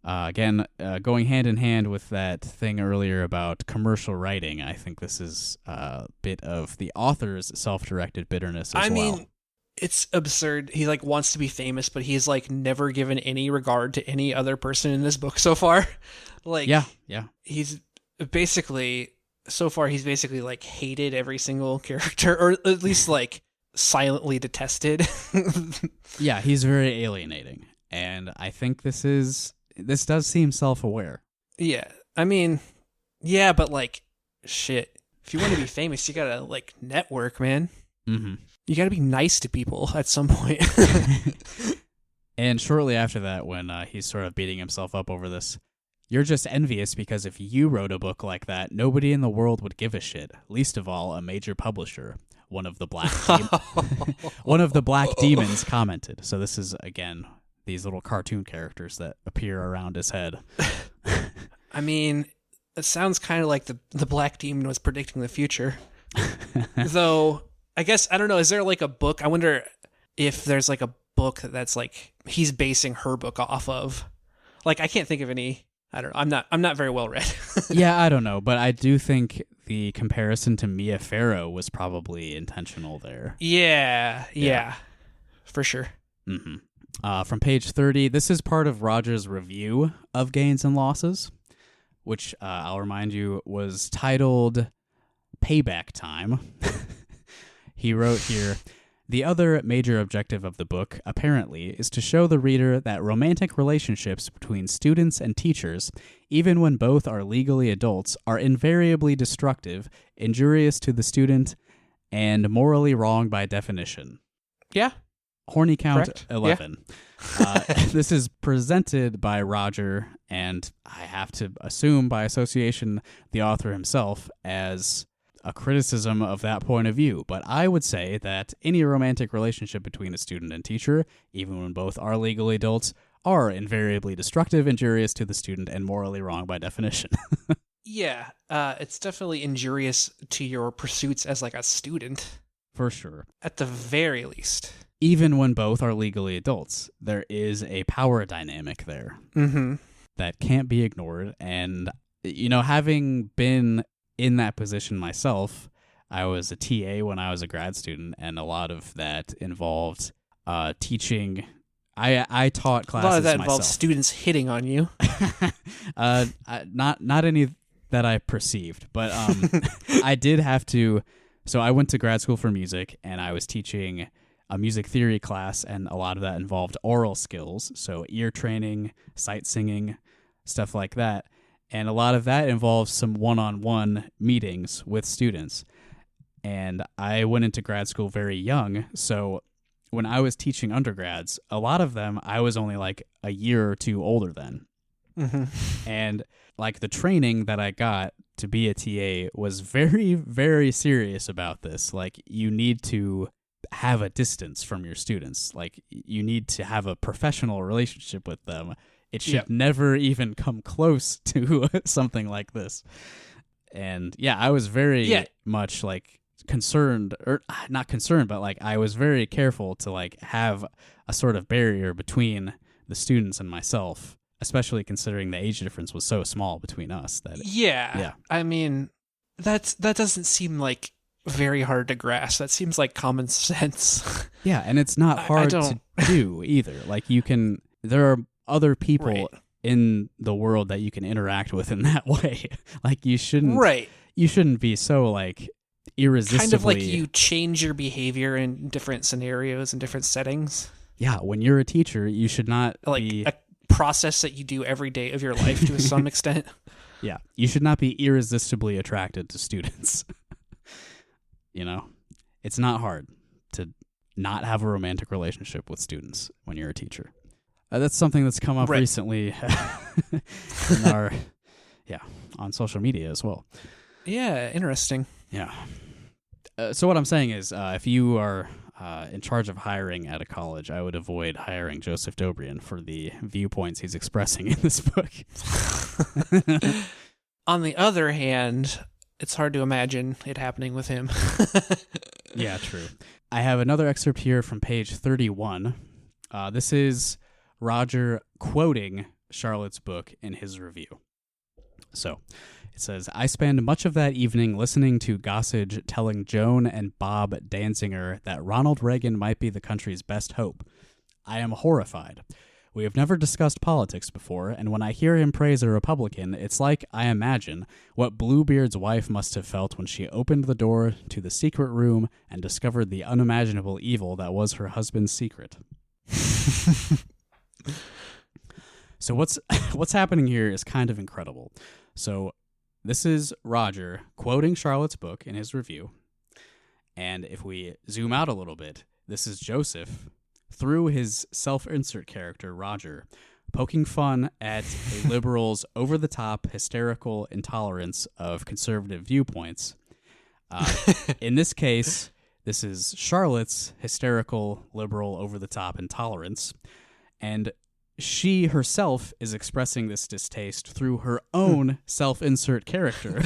Again, going hand in hand with that thing earlier about commercial writing, I think this is a bit of the author's self-directed bitterness as well. I mean, it's absurd. He like wants to be famous, but he's like never given any regard to any other person in this book so far. Like, Yeah. he's basically like hated every single character, or at least like silently detested. Yeah, he's very alienating, and I think this does seem self-aware. Yeah. I mean, yeah, but like, shit. If you want to be famous, you gotta like network, man. Mm-hmm. You gotta be nice to people at some point. And shortly after that, when he's sort of beating himself up over this, you're just envious because if you wrote a book like that, nobody in the world would give a shit. Least of all, a major publisher. One of the black demons commented. So this is again these little cartoon characters that appear around his head. I mean, it sounds kind of like the black demon was predicting the future. Though, I guess, I don't know, is there like a book? I wonder if there's like a book that's like he's basing her book off of. Like, I can't think of any. I don't know. I'm not very well read. Yeah, I don't know, but I do think the comparison to Mia Farrow was probably intentional there. Yeah, for sure. Mm-hmm. From page 30, this is part of Roger's review of Gains and Losses, which I'll remind you was titled Payback Time. He wrote here, the other major objective of the book, apparently, is to show the reader that romantic relationships between students and teachers, even when both are legally adults, are invariably destructive, injurious to the student, and morally wrong by definition. Yeah. Horny count Correct. 11. Yeah. This is presented by Roger, and I have to assume by association the author himself, as a criticism of that point of view. But I would say that any romantic relationship between a student and teacher, even when both are legally adults, are invariably destructive, injurious to the student, and morally wrong by definition. Yeah, it's definitely injurious to your pursuits as like a student. For sure. At the very least. Even when both are legally adults, there is a power dynamic there that can't be ignored. And, you know, having been in that position myself, I was a TA when I was a grad student, and a lot of that involved teaching. I taught classes myself. A lot of that involved students hitting on you. Not any that I perceived, but I did have to. So I went to grad school for music, and I was teaching a music theory class, and a lot of that involved oral skills, so ear training, sight singing, stuff like that. And a lot of that involves some one-on-one meetings with students. And I went into grad school very young, so when I was teaching undergrads, a lot of them I was only like a year or two older than. And like the training that I got to be a TA was very, very serious about this. Like, you need to have a distance from your students. Like, you need to have a professional relationship with them. It should never even come close to something like this. And yeah, I was very much like concerned, or not concerned, but like I was very careful to like have a sort of barrier between the students and myself, especially considering the age difference was so small between us. That I mean, that doesn't seem like very hard to grasp. That seems like common sense. Yeah, and it's not hard to do either. Like, there are other people in the world that you can interact with in that way. Like, you shouldn't be so like irresistibly. Kind of like you change your behavior in different scenarios and different settings. Yeah, when you're a teacher, you should not like be a process that you do every day of your life to some extent. Yeah, you should not be irresistibly attracted to students. You know, it's not hard to not have a romantic relationship with students when you're a teacher. That's something that's come up recently on social media as well. Yeah, interesting. Yeah. So what I'm saying is, if you are in charge of hiring at a college, I would avoid hiring Joseph Doughbrain for the viewpoints he's expressing in this book. On the other hand, it's hard to imagine it happening with him. Yeah, true. I have another excerpt here from page 31. This is Roger quoting Charlotte's book in his review. So it says, I spend much of that evening listening to Gossage telling Joan and Bob Danziger that Ronald Reagan might be the country's best hope. I am horrified. We have never discussed politics before, and when I hear him praise a Republican, it's like, I imagine, what Bluebeard's wife must have felt when she opened the door to the secret room and discovered the unimaginable evil that was her husband's secret. So what's happening here is kind of incredible. So this is Roger quoting Charlotte's book in his review, and if we zoom out a little bit, this is Joseph, through his self-insert character, Roger, poking fun at a liberal's over-the-top, hysterical intolerance of conservative viewpoints. In this case, this is Charlotte's hysterical, liberal, over-the-top intolerance, and she herself is expressing this distaste through her own self-insert character.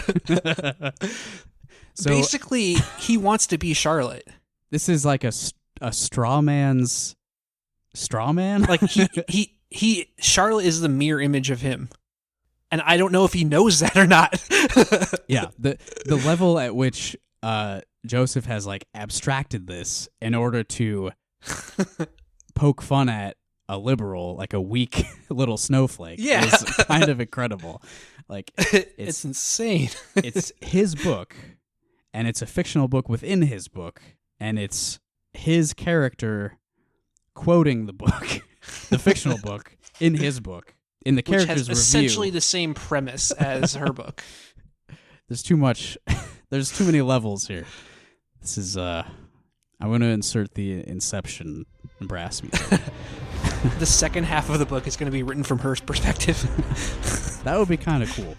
So, basically, he wants to be Charlotte. This is like a straw man's straw man? Like, Charlotte is the mirror image of him. And I don't know if he knows that or not. Yeah, the level at which Joseph has, like, abstracted this in order to poke fun at a liberal, like a weak little snowflake, is kind of incredible. Like, it's insane. It's his book, and it's a fictional book within his book, and it's his character quoting the book, the fictional book, in his book, in the character's review. Which has essentially the same premise as her book. There's too much. There's too many levels here. This is, I'm going to insert the Inception brass music. The second half of the book is going to be written from her perspective. That would be kind of cool.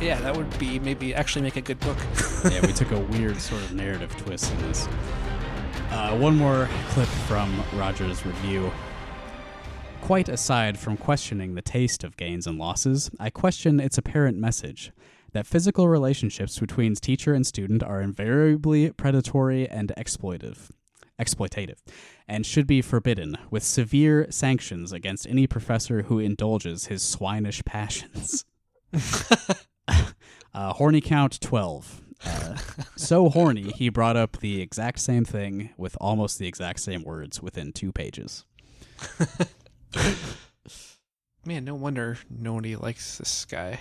Yeah, that would be maybe actually make a good book. Yeah, we took a weird sort of narrative twist in this. One more clip from Roger's review. Quite aside from questioning the taste of gains and losses, I question its apparent message that physical relationships between teacher and student are invariably predatory and exploitative, and should be forbidden, with severe sanctions against any professor who indulges his swinish passions. Horny count 12. So horny, he brought up the exact same thing with almost the exact same words within 2 pages. Man, no wonder nobody likes this guy.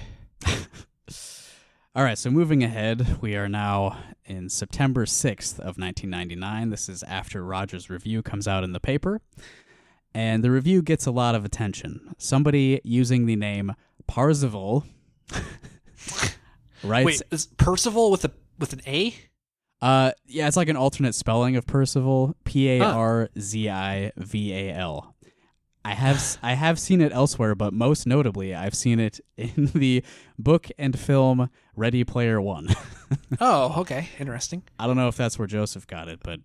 All right, so moving ahead, we are now in September 6th of 1999. This is after Roger's review comes out in the paper, and the review gets a lot of attention. Somebody using the name Parzival writes... Wait, is Percival with an A? Yeah, it's like an alternate spelling of Percival, Parzival. I have seen it elsewhere, but most notably, I've seen it in the book and film Ready Player One. Oh, okay. Interesting. I don't know if that's where Joseph got it, but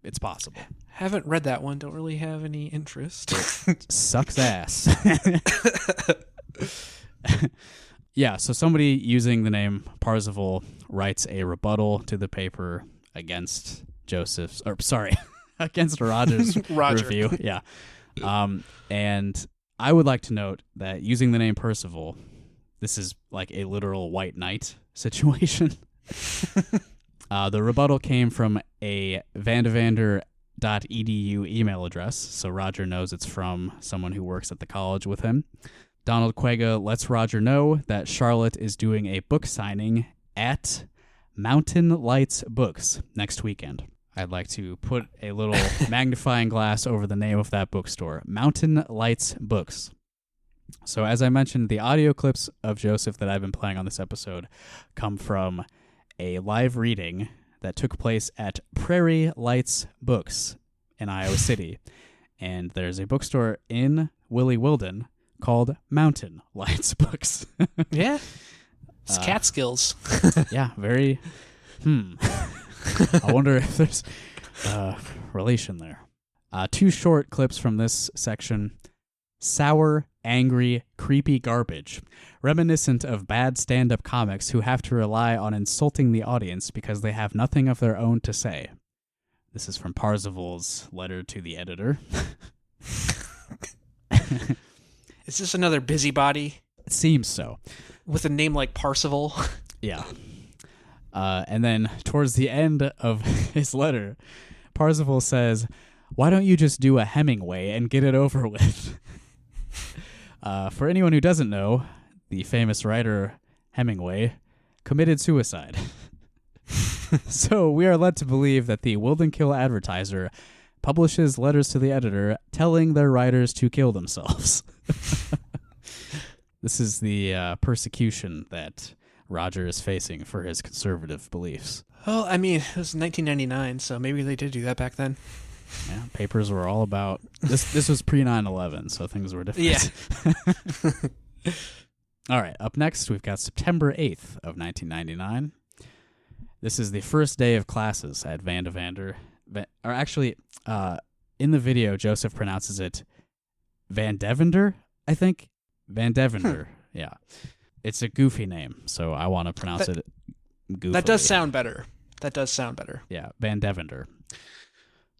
it's possible. Haven't read that one. Don't really have any interest. Sucks ass. Yeah, so somebody using the name Parzival writes a rebuttal to the paper against against Roger's review. Yeah. And I would like to note that using the name Percival, this is like a literal white knight situation. The rebuttal came from a vandevander.edu email address, so Roger knows it's from someone who works at the college with him. Donald Quega lets Roger know that Charlotte is doing a book signing at Mountain Lights Books next weekend. I'd like to put a little magnifying glass over the name of that bookstore, Mountain Lights Books. So as I mentioned, the audio clips of Joseph that I've been playing on this episode come from a live reading that took place at Prairie Lights Books in Iowa City. And there's a bookstore in Willie Wilden called Mountain Lights Books. Yeah. It's Catskills. Yeah, very... I wonder if there's relation there. 2 short clips from this section. Sour, angry, creepy garbage, reminiscent of bad stand-up comics who have to rely on insulting the audience because they have nothing of their own to say. This is from Parzival's letter to the editor. Is this another busybody? It seems so. With a name like Parzival? Yeah. And then towards the end of his letter, Parzival says, "Why don't you just do a Hemingway and get it over with?" For anyone who doesn't know, the famous writer Hemingway committed suicide. So we are led to believe that the Wildenkill Advertiser publishes letters to the editor telling their writers to kill themselves. This is the persecution that Roger is facing for his conservative beliefs. Well, I mean, it was 1999, so maybe they did do that back then. Yeah, papers were all about... This was pre-9/11, so things were different. Yeah. All right, up next, we've got September 8th of 1999. This is the first day of classes at Van de Vander. Or actually, in the video, Joseph pronounces it Van Devender, I think. Van Devender, yeah. It's a goofy name, so I want to pronounce it goofily. That does sound better. Yeah, Van Devender.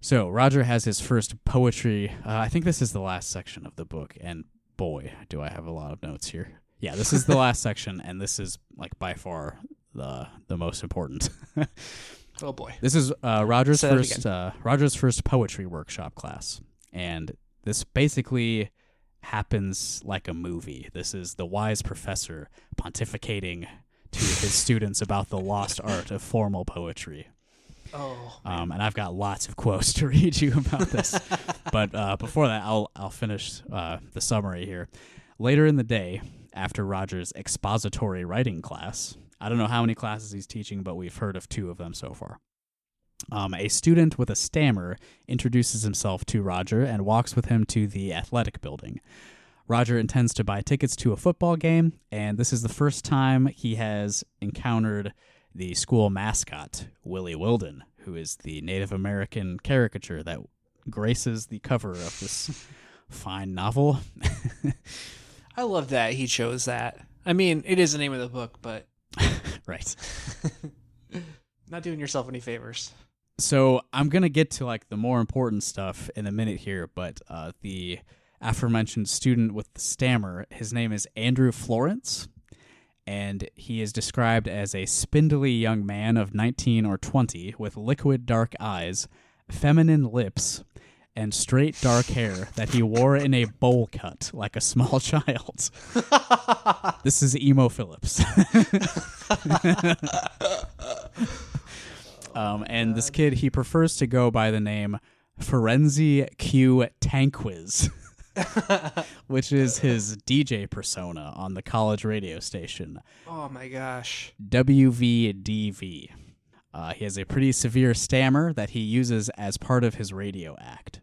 So Roger has his first poetry. I think this is the last section of the book, and boy, do I have a lot of notes here. Yeah, this is the last section, and this is like by far the most important. Oh boy, this is Roger's first poetry workshop class, and this basically happens like a movie. This is the wise professor pontificating to his students about the lost art of formal poetry. Oh, and I've got lots of quotes to read you about this. But before that, I'll finish the summary here. Later in the day, after Roger's expository writing class, I don't know how many classes he's teaching, but we've heard of 2 of them so far. A student with a stammer introduces himself to Roger and walks with him to the athletic building. Roger intends to buy tickets to a football game, and this is the first time he has encountered the school mascot, Willie Wilden, who is the Native American caricature that graces the cover of this fine novel. I love that he chose that. I mean, it is the name of the book, but... Right. Not doing yourself any favors. So I'm going to get to like the more important stuff in a minute here, but the aforementioned student with the stammer, his name is Andrew Florence, and he is described as a spindly young man of 19 or 20 with liquid dark eyes, feminine lips, and straight dark hair that he wore in a bowl cut like a small child. This is Emo Phillips. And this kid, he prefers to go by the name Ferenzi Q Tankwiz, which is his DJ persona on the college radio station. Oh my gosh. WVDV. He has a pretty severe stammer that he uses as part of his radio act.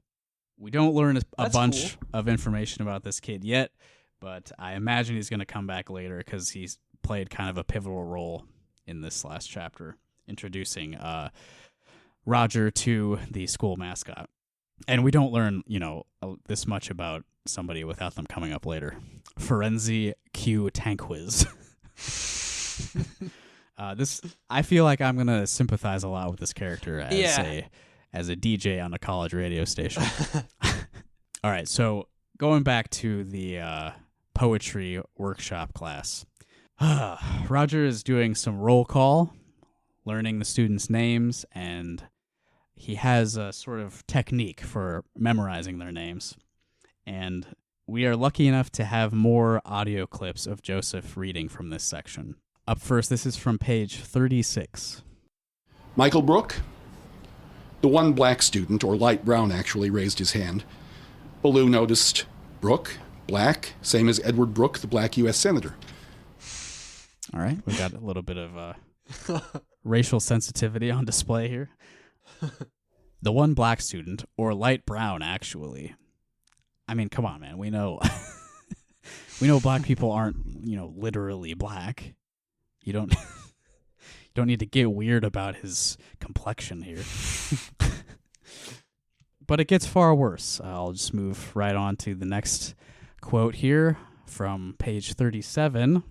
We don't learn a bunch of information about this kid yet, but I imagine he's going to come back later because he's played kind of a pivotal role in this last chapter, introducing Roger to the school mascot. And we don't learn, this much about somebody without them coming up later. Ferenzi Q Tankwiz. I feel like I'm gonna sympathize a lot with this character as a DJ on a college radio station. All right, so going back to the poetry workshop class, Roger is doing some roll call, learning the students' names, and he has a sort of technique for memorizing their names. And we are lucky enough to have more audio clips of Joseph reading from this section. Up first, this is from page 36. Michael Brooke? The one black student, or light brown actually, raised his hand. Ballou noticed Brooke, black, same as Edward Brooke, the black U.S. Senator. All right, we got a little bit of racial sensitivity on display here. The one black student, or light brown, actually. I mean, come on, man. We know black people aren't, literally black. You don't need to get weird about his complexion here. But it gets far worse. I'll just move right on to the next quote here from page 37.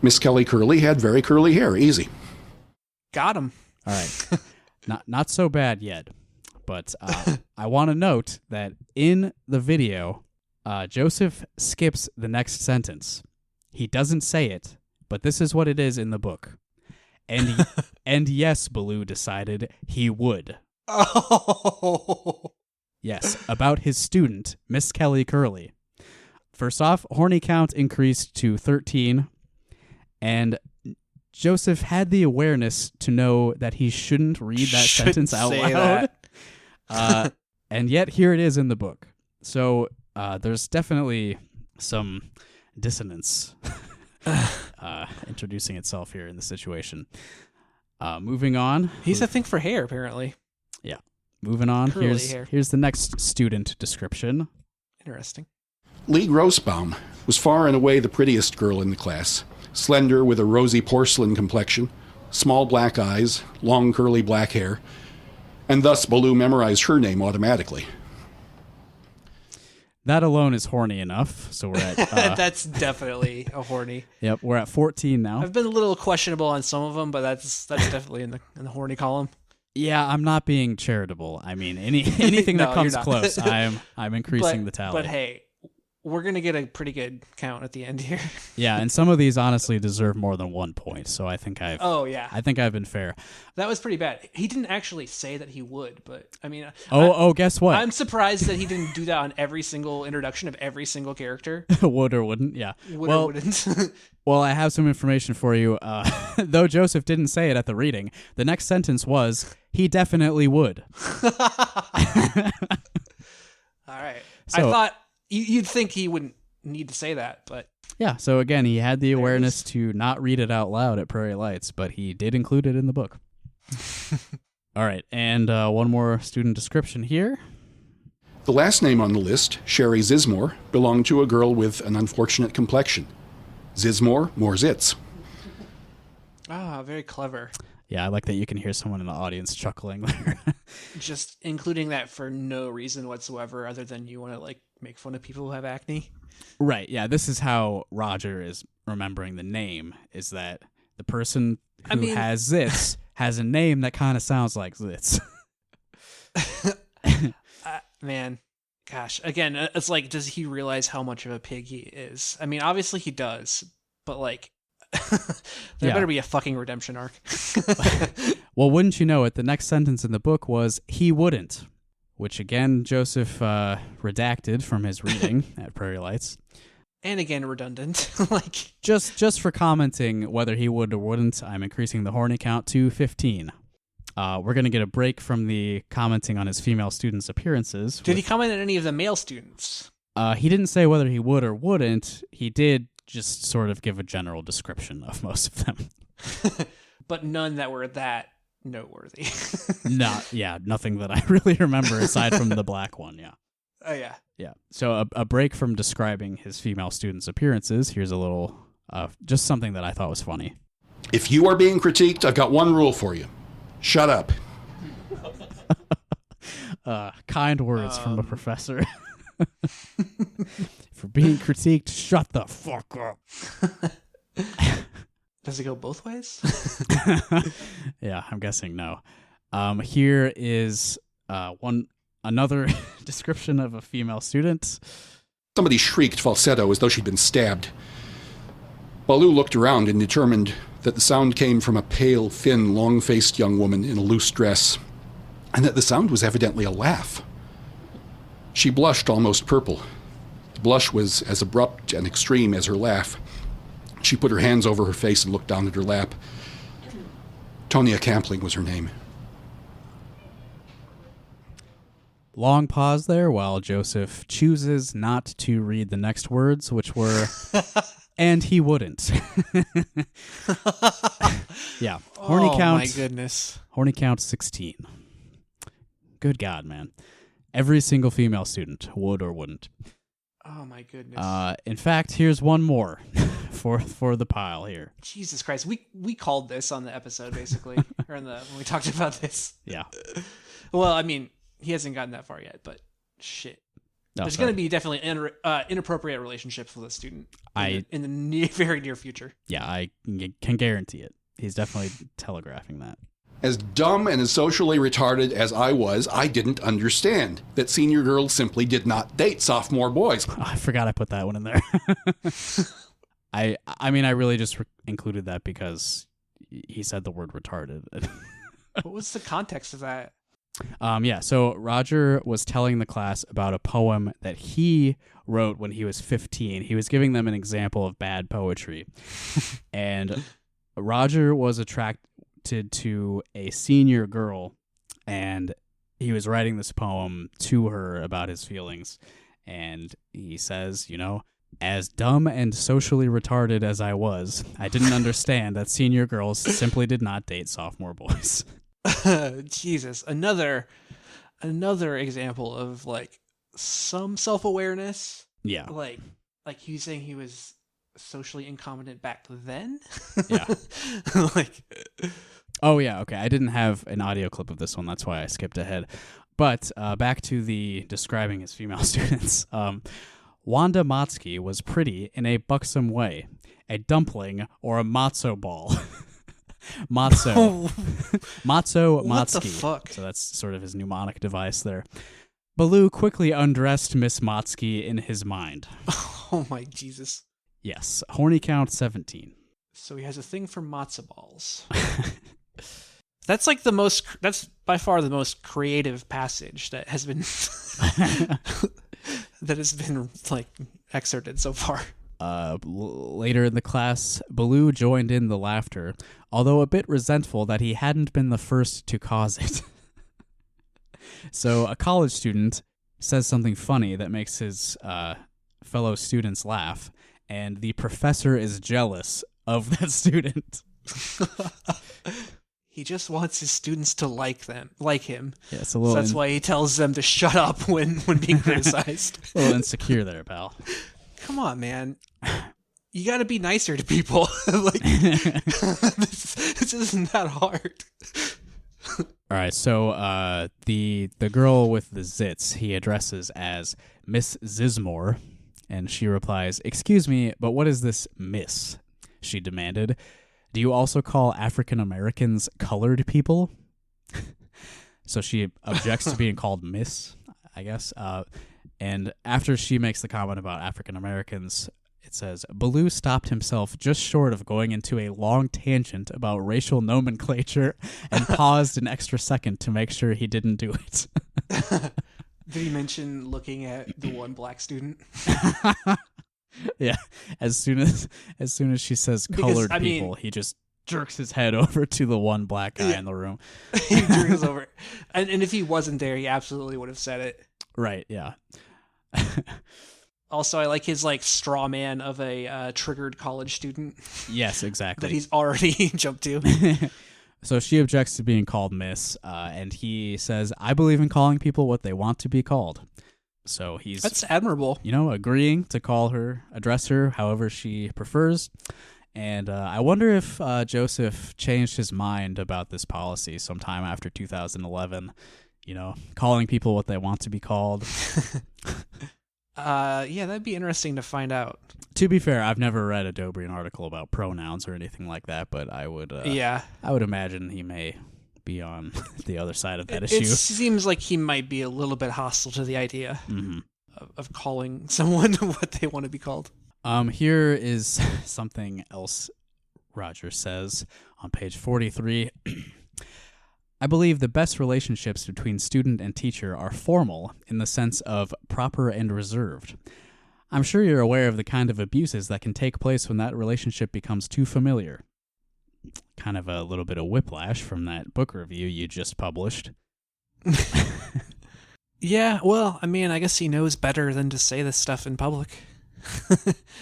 Miss Kelly Curly had very curly hair. Easy. Got him. All right. Not so bad yet. But I want to note that in the video, Joseph skips the next sentence. He doesn't say it, but this is what it is in the book. And yes, Baloo decided he would. Oh. Yes, about his student, Miss Kelly Curly. First off, horny count increased to 13, and Joseph had the awareness to know that he shouldn't read that sentence out loud. And yet here it is in the book. So there's definitely some dissonance introducing itself here in the situation. Moving on. He's a thing for hair, apparently. Yeah. Moving on. Here's the next student description. Interesting. Lee Grossbaum was far and away the prettiest girl in the class. Slender with a rosy porcelain complexion, small black eyes, long curly black hair, and thus Baloo memorized her name automatically. That alone is horny enough. So we're at... That's definitely a horny. Yep, we're at 14 now. I've been a little questionable on some of them, but that's definitely in the horny column. Yeah, I'm not being charitable. I mean, anything No, that comes you're not. close, I'm increasing the tally. But hey, we're going to get a pretty good count at the end here. Yeah, and some of these honestly deserve more than 1 point, so I think I've been fair. That was pretty bad. He didn't actually say that he would, but I mean... Guess what? I'm surprised that he didn't do that on every single introduction of every single character. Would or wouldn't, yeah. Or wouldn't. Well, I have some information for you. Though Joseph didn't say it at the reading, the next sentence was, he definitely would. All right. So, I thought you'd think he wouldn't need to say that, but... Yeah, so again, he had the awareness to not read it out loud at Prairie Lights, but he did include it in the book. All right, and one more student description here. The last name on the list, Sherry Zizmore, belonged to a girl with an unfortunate complexion. Zizmore, more zits. Ah, very clever. Yeah, I like that you can hear someone in the audience chuckling there. Just including that for no reason whatsoever other than you want to make fun of people who have acne. Right, yeah, this is how Roger is remembering the name, is that the person who has zits has a name that kind of sounds like zits. Man, gosh, again, it's like, does he realize how much of a pig he is? I mean, obviously he does, but there better be a fucking redemption arc. Well, wouldn't you know it, the next sentence in the book was, he wouldn't, which again, Joseph redacted from his reading at Prairie Lights. And again, redundant. Just for commenting whether he would or wouldn't, I'm increasing the horny count to 15. We're going to get a break from the commenting on his female students' appearances. Did he comment on any of the male students? He didn't say whether he would or wouldn't. He did just sort of give a general description of most of them. But none that were that noteworthy. Nothing that I really remember aside from the black one, yeah. Oh, yeah. Yeah. So a break from describing his female students' appearances. Here's a little, just something that I thought was funny. If you are being critiqued, I've got one rule for you. Shut up. Kind words from a professor. For being critiqued, shut the fuck up. Does it go both ways? Yeah, I'm guessing no. Here is another description of a female student. Somebody shrieked falsetto as though she'd been stabbed. Baloo looked around and determined that the sound came from a pale, thin, long-faced young woman in a loose dress, and that the sound was evidently a laugh. She blushed almost purple. The blush was as abrupt and extreme as her laugh. She put her hands over her face and looked down at her lap. Tonya Campling was her name. Long pause there while Joseph chooses not to read the next words, which were, And he wouldn't. Yeah. Horny oh count. my goodness. Horny count 16. Good God, man. Every single female student would or wouldn't. Oh my goodness. In fact, here's one more for the pile here. Jesus Christ. We called this on the episode basically, or when we talked about this. Yeah. Well, I mean, he hasn't gotten that far yet, but shit. No, There's going to be definitely inappropriate relationships with a student in the very near future. Yeah, I can guarantee it. He's definitely telegraphing that. As dumb and as socially retarded as I was, I didn't understand that senior girls simply did not date sophomore boys. Oh, I forgot I put that one in there. I mean, I really just included that because he said the word retarded. What was the context of that? Yeah, so Roger was telling the class about a poem that he wrote when he was 15. He was giving them an example of bad poetry. And Roger was attracted to a senior girl, and he was writing this poem to her about his feelings. And he says, as dumb and socially retarded as I was, I didn't understand that senior girls simply did not date sophomore boys. Jesus, another example of like some self-awareness. Yeah. Like he was saying he was socially incompetent back then. Yeah. Like, oh yeah, okay. I didn't have an audio clip of this one, that's why I skipped ahead. But back to the describing his female students. Wanda Motsky was pretty in a buxom way, a dumpling or a matzo ball. Matzo. Matzo what the Motsky. fuck? So that's sort of his mnemonic device there. Baloo quickly undressed Miss Motsky in his mind. Oh my Jesus. Yes. Horny count 17. So he has a thing for matzo balls. That's like that's by far the most creative passage that has been like excerpted so far. Later in the class, Baloo joined in the laughter, although a bit resentful that he hadn't been the first to cause it. So a college student says something funny that makes his fellow students laugh, and the professor is jealous of that student. He just wants his students to like him. Yeah, it's so that's why he tells them to shut up when being criticized. A little insecure there, pal. Come on, man. You got to be nicer to people. Like this isn't that hard. All right, so the girl with the zits he addresses as Miss Zizmore, and she replies, "Excuse me, but what is this Miss?" she demanded. "Do you also call African Americans colored people?" So she objects to being called Miss, I guess. And after she makes the comment about African Americans, it says, Baloo stopped himself just short of going into a long tangent about racial nomenclature and paused an extra second to make sure he didn't do it. Did he mention looking at the one black student? Yeah. As soon as she says colored people, he just jerks his head over to the one black guy in the room. He jerks over. And if he wasn't there, he absolutely would have said it. Right, yeah. Also, I like his straw man of a triggered college student. Yes, exactly. That he's already jumped to. So she objects to being called Miss, and he says, "I believe in calling people what they want to be called." So that's admirable. Agreeing to address her however she prefers. And I wonder if Joseph changed his mind about this policy sometime after 2011. Calling people what they want to be called. Yeah, that'd be interesting to find out. To be fair, I've never read a Doughbrain article about pronouns or anything like that, but I would imagine he may be on the other side of that issue. It seems like he might be a little bit hostile to the idea of calling someone what they want to be called. Here is something else Roger says on page 43. I believe the best relationships between student and teacher are formal in the sense of proper and reserved. I'm sure you're aware of the kind of abuses that can take place when that relationship becomes too familiar. Kind of a little bit of whiplash from that book review you just published. Yeah, well, I mean, I guess he knows better than to say this stuff in public.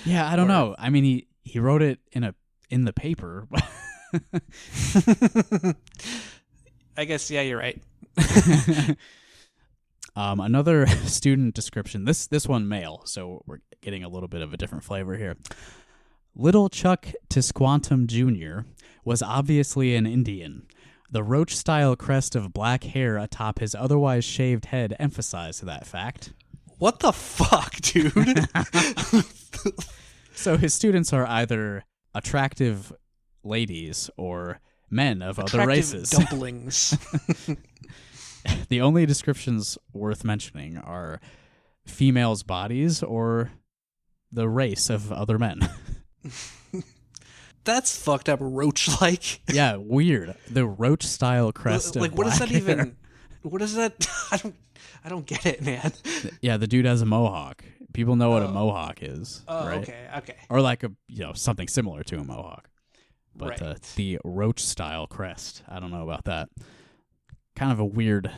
Yeah, I don't know. I mean, he wrote it in the paper. I guess, yeah, you're right. Another student description. This one male, so we're getting a little bit of a different flavor here. Little Chuck Tisquantum Jr. was obviously an Indian. The roach-style crest of black hair atop his otherwise shaved head emphasized that fact. What the fuck, dude? So his students are either attractive ladies or men of other races. Dumplings. The only descriptions worth mentioning are females' bodies or the race of other men. That's fucked up roach-like. Yeah, weird. The roach-style crest of like, what black is that hair. even? What is that? I don't get it, man. Yeah, the dude has a mohawk. People know what a mohawk is, Oh, right? okay. Or like something similar to a mohawk. But Right. The roach-style crest, I don't know about that. Kind of a weird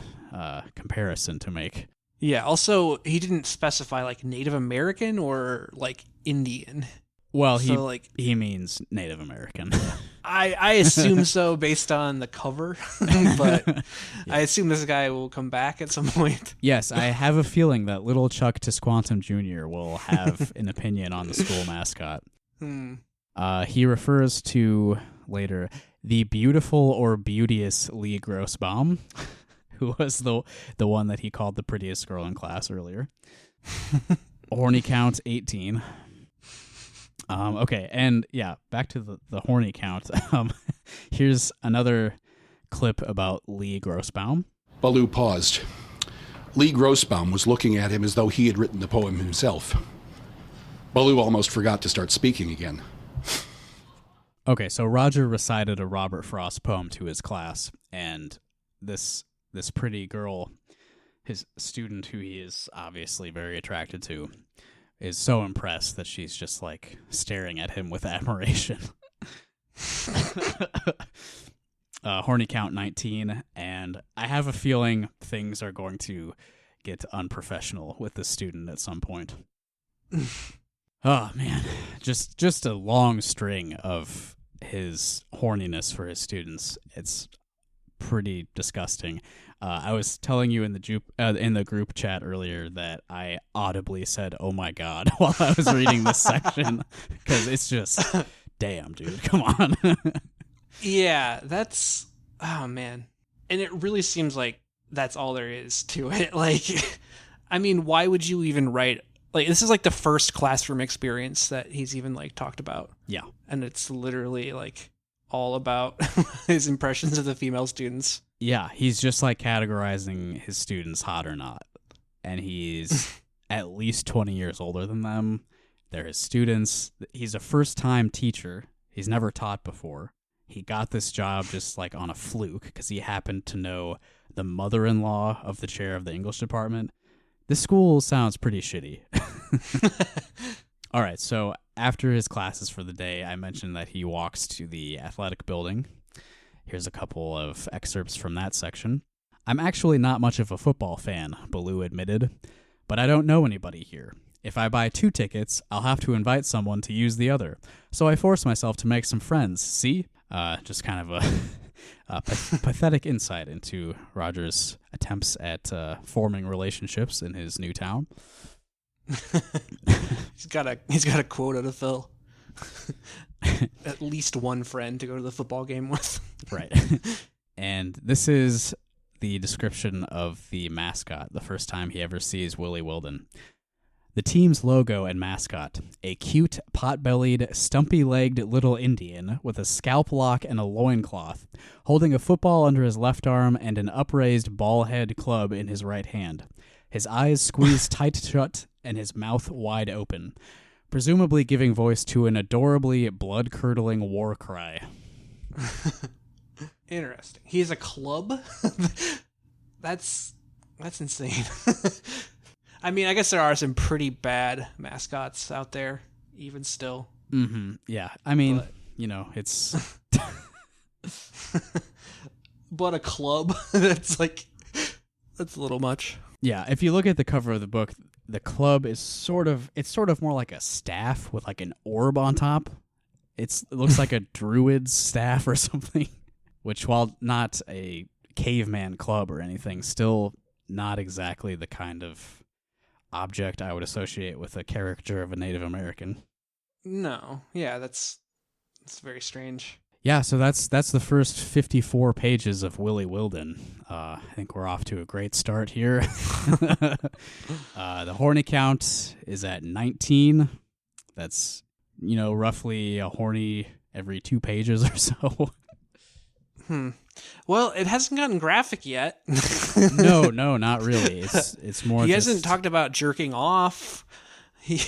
comparison to make. Yeah, also, he didn't specify, like, Native American or, like, Indian. Well, So, he means Native American. I assume so based on the cover, but I assume this guy will come back at some point. Yes, I have a feeling that little Chuck Tisquantum Jr. will have an opinion on the school mascot. He refers to, later, the beautiful or beauteous Lee Grossbaum, who was the one that he called the prettiest girl in class earlier. Horny count 18. Okay, and yeah, back to the horny count. Here's another clip about Lee Grossbaum. Baloo paused. Lee Grossbaum was looking at him as though he had written the poem himself. Baloo almost forgot to start speaking again. Okay, so Roger recited a Robert Frost poem to his class, and this pretty girl, his student who he is obviously very attracted to, is so impressed that she's just like staring at him with admiration. Horny count 19, and I have a feeling things are going to get unprofessional with this student at some point. Oh man, just a long string of his horniness for his students. It's pretty disgusting. I was telling you in the group chat earlier that I audibly said, "Oh my god," while I was reading this section, because it's just, damn, dude, come on. Yeah, that's, oh man. And it really seems like that's all there is to it. Like, I mean, why would you even write, like, this is like the first classroom experience that he's even like talked about. Yeah. And it's literally like all about his impressions of the female students. Yeah, he's just like categorizing his students hot or not. And he's at least 20 years older than them. They're his students. He's a first-time teacher. He's never taught before. He got this job just like on a fluke because he happened to know the mother-in-law of the chair of the English department. This school sounds pretty shitty. All right, so after his classes for the day, I mentioned that he walks to the athletic building. Here's a couple of excerpts from that section. "I'm actually not much of a football fan," Baloo admitted, "but I don't know anybody here. If I buy 2 tickets, I'll have to invite someone to use the other. So I force myself to make some friends, see?" Just kind of a pathetic insight into Roger's attempts at forming relationships in his new town. He's got a quota to fill. At least one friend to go to the football game with. Right. And this is the description of the mascot, the first time he ever sees Willie Wilden. "The team's logo and mascot, a cute, pot-bellied, stumpy-legged little Indian with a scalp lock and a loincloth, holding a football under his left arm and an upraised ball-head club in his right hand. His eyes squeezed tight shut and his mouth wide open, presumably giving voice to an adorably blood-curdling war cry." Interesting. He has a club? That's insane. I mean, I guess there are some pretty bad mascots out there, even still. Mm-hmm. Yeah. I mean, But- it's... But a club? That's a little much. Yeah, if you look at the cover of the book, the club is sort of more like a staff with like an orb on top. it looks like a druid's staff or something, which, while not a caveman club or anything, still not exactly the kind of object I would associate with a caricature of a Native American. No. Yeah, that's very strange. Yeah, so that's the first 54 pages of Willie Wilden. I think we're off to a great start here. The horny count is at 19. That's, roughly a horny every 2 pages or so. Well, it hasn't gotten graphic yet. No, not really. It's more. He hasn't talked about jerking off. He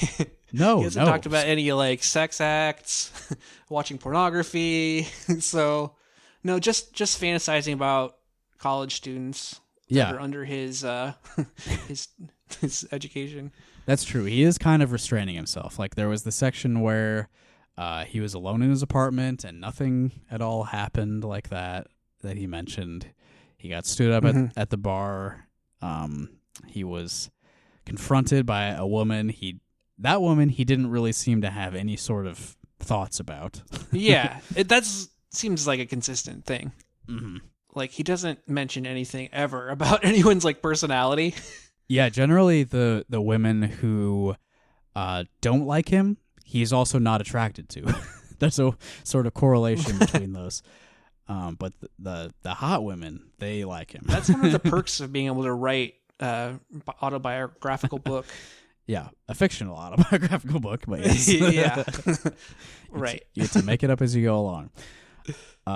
hasn't talked about any sex acts, watching pornography. So, no, just fantasizing about college students that are under his his education. That's true. He is kind of restraining himself. Like, there was the section where he was alone in his apartment and nothing at all happened like that he mentioned. He got stood up at the bar. He was confronted by a woman. That woman he didn't really seem to have any sort of thoughts about. Yeah, that seems like a consistent thing. Mm-hmm. Like, he doesn't mention anything ever about anyone's personality. Yeah, generally the women who don't like him, he's also not attracted to. There's a sort of correlation between those. But the hot women, they like him. That's one of the perks of being able to write autobiographical book. Yeah, a fictional autobiographical book, but yes. Yeah. Right. You get to make it up as you go along.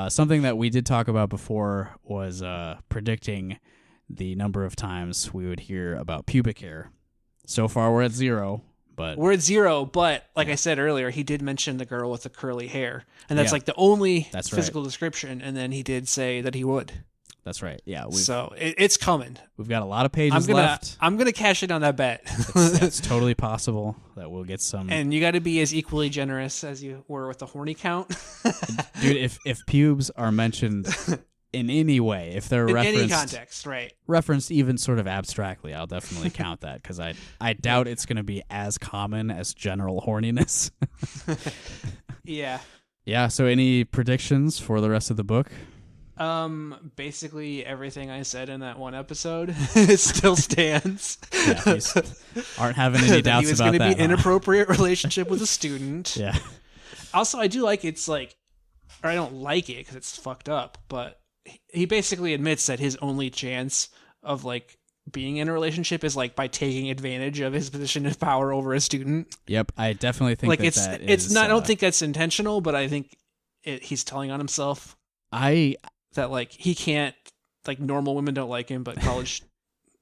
Something that we did talk about before was predicting the number of times we would hear about pubic hair. So far, we're at 0. But we're at 0, but I said earlier, he did mention the girl with the curly hair, and that's the only physical description. And then he did say that he would. That's right. Yeah. So it's coming. We've got a lot of pages left. I'm gonna cash in on that bet. It's totally possible that we'll get some. And you got to be as equally generous as you were with the horny count, dude. If pubes are mentioned in any way, if they're referenced, any context, right? Referenced even sort of abstractly, I'll definitely count that, because I doubt it's going to be as common as general horniness. Yeah. Yeah. So, any predictions for the rest of the book? Basically everything I said in that one episode still stands. Yeah, aren't having any doubts about that. He was going to be inappropriate relationship with a student. Yeah. Also, I do like or I don't like it because it's fucked up, but he basically admits that his only chance of being in a relationship is by taking advantage of his position of power over a student. Yep, I definitely think it's not. I don't think that's intentional, but I think he's telling on himself. That he can't, normal women don't like him, but college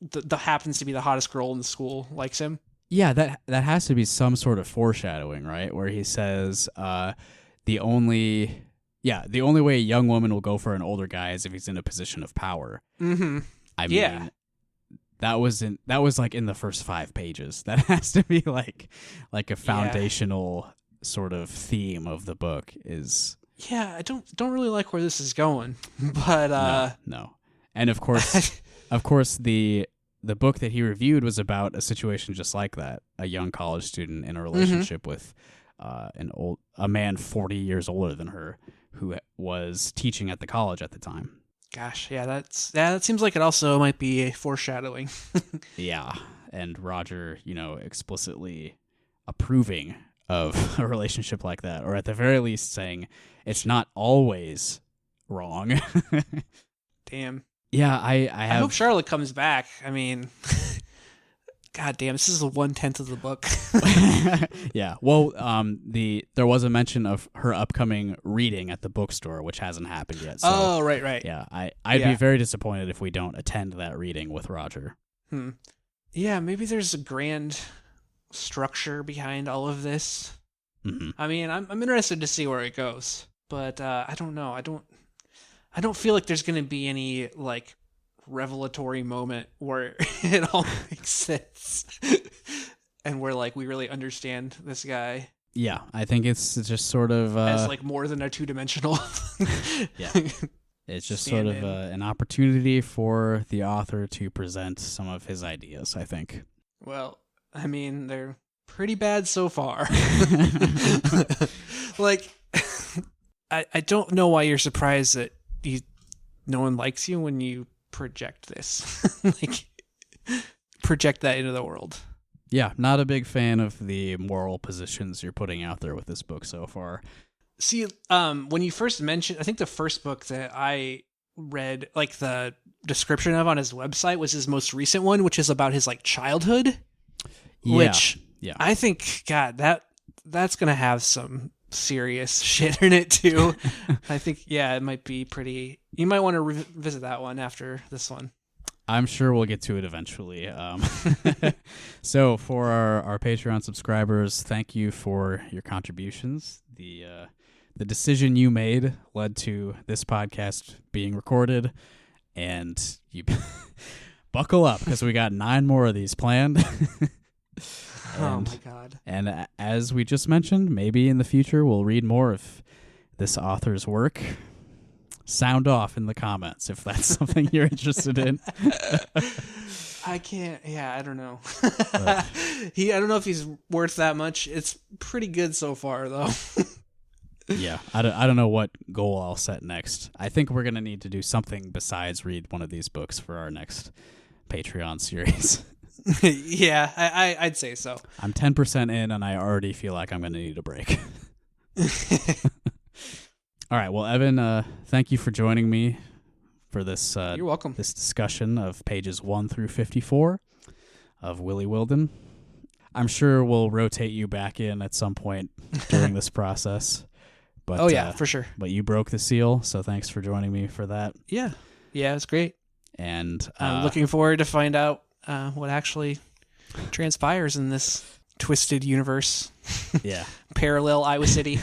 the happens to be the hottest girl in the school likes him. Yeah, that has to be some sort of foreshadowing, right? Where he says the only way a young woman will go for an older guy is if he's in a position of power. Mm-hmm. I mean, that was in the first 5 pages. That has to be like a foundational sort of theme of the book is. Yeah, I don't really like where this is going, but no. And of course the book that he reviewed was about a situation just like that, a young college student in a relationship with a man 40 years older than her who was teaching at the college at the time. Gosh, yeah, that seems like it also might be a foreshadowing. Yeah, and Roger, explicitly approving of a relationship like that, or at the very least saying it's not always wrong. Damn. Yeah, I hope Charlotte comes back. I mean, god damn, this is 1/10 of the book. Yeah. Well, there was a mention of her upcoming reading at the bookstore, which hasn't happened yet. So, oh, right. Yeah, I'd be very disappointed if we don't attend that reading with Roger. Yeah, maybe there's a grand structure behind all of this. Mm-hmm. I mean, I'm interested to see where it goes, but I don't know. I don't feel like there's going to be any revelatory moment where it all makes sense and where we really understand this guy. Yeah, I think it's just sort of as more than a 2-dimensional. Yeah, it's just sort of an opportunity for the author to present some of his ideas, I think. Well, I mean, they're pretty bad so far. Like, I don't know why you're surprised that no one likes you when you project this. Like, project that into the world. Yeah, not a big fan of the moral positions you're putting out there with this book so far. See, when you first mentioned, I think the first book that I read, like the description of on his website, was his most recent one, which is about his like childhood. Yeah. Which I think, God, that's gonna have some serious shit in it too. I think, it might be pretty. You might want to revisit that one after this one. I'm sure we'll get to it eventually. So for our Patreon subscribers, thank you for your contributions. The decision you made led to this podcast being recorded, and you buckle up because we got 9 more of these planned. Oh my God. And as we just mentioned, maybe in the future we'll read more of this author's work. Sound off in the comments if that's something you're interested in. I can't. Yeah, I don't know. I don't know if he's worth that much. It's pretty good so far, though. Yeah, I don't know what goal I'll set next. I think we're going to need to do something besides read one of these books for our next Patreon series. Yeah, I'd say so. I'm 10% in, and I already feel like I'm going to need a break. All right, well, Evan, thank you for joining me for this. You're welcome. This discussion of pages 1 through 54 of Willie Wilden. I'm sure we'll rotate you back in at some point during this process. But, for sure. But you broke the seal, so thanks for joining me for that. Yeah, it's great. And I'm looking forward to find out what actually transpires in this twisted universe. Yeah. Parallel Iowa City.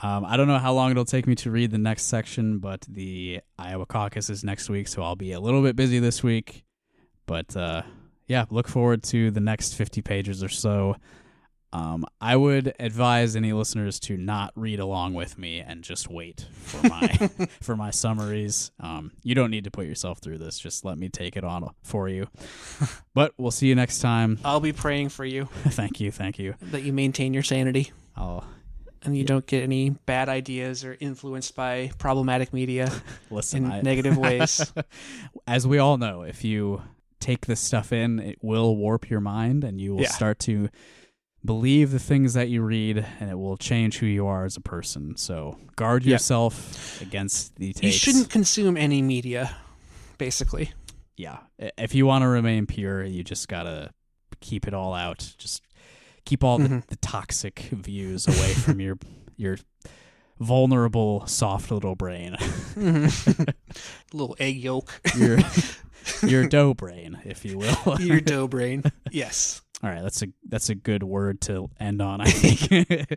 I don't know how long it'll take me to read the next section, but the Iowa Caucus is next week, so I'll be a little bit busy this week. But look forward to the next 50 pages or so. I would advise any listeners to not read along with me and just wait for my for my summaries. You don't need to put yourself through this. Just let me take it on for you. But we'll see you next time. I'll be praying for you. Thank you. That you maintain your sanity. And you don't get any bad ideas or influenced by problematic media in negative ways. As we all know, if you take this stuff in, it will warp your mind, and you will start to believe the things that you read, and it will change who you are as a person. So guard yourself against the takes. You shouldn't consume any media, basically. Yeah. If you want to remain pure, you just got to keep it all out. Just keep all the toxic views away from your vulnerable, soft little brain. Little egg yolk. Your Doughbrain, if you will. Your Doughbrain. Yes. All right, that's a good word to end on, I think.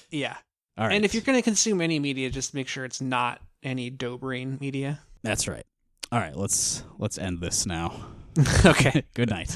Yeah. All right. And if you're going to consume any media, just make sure it's not any Doughbrain media. That's right. All right, let's end this now. Okay. Good night.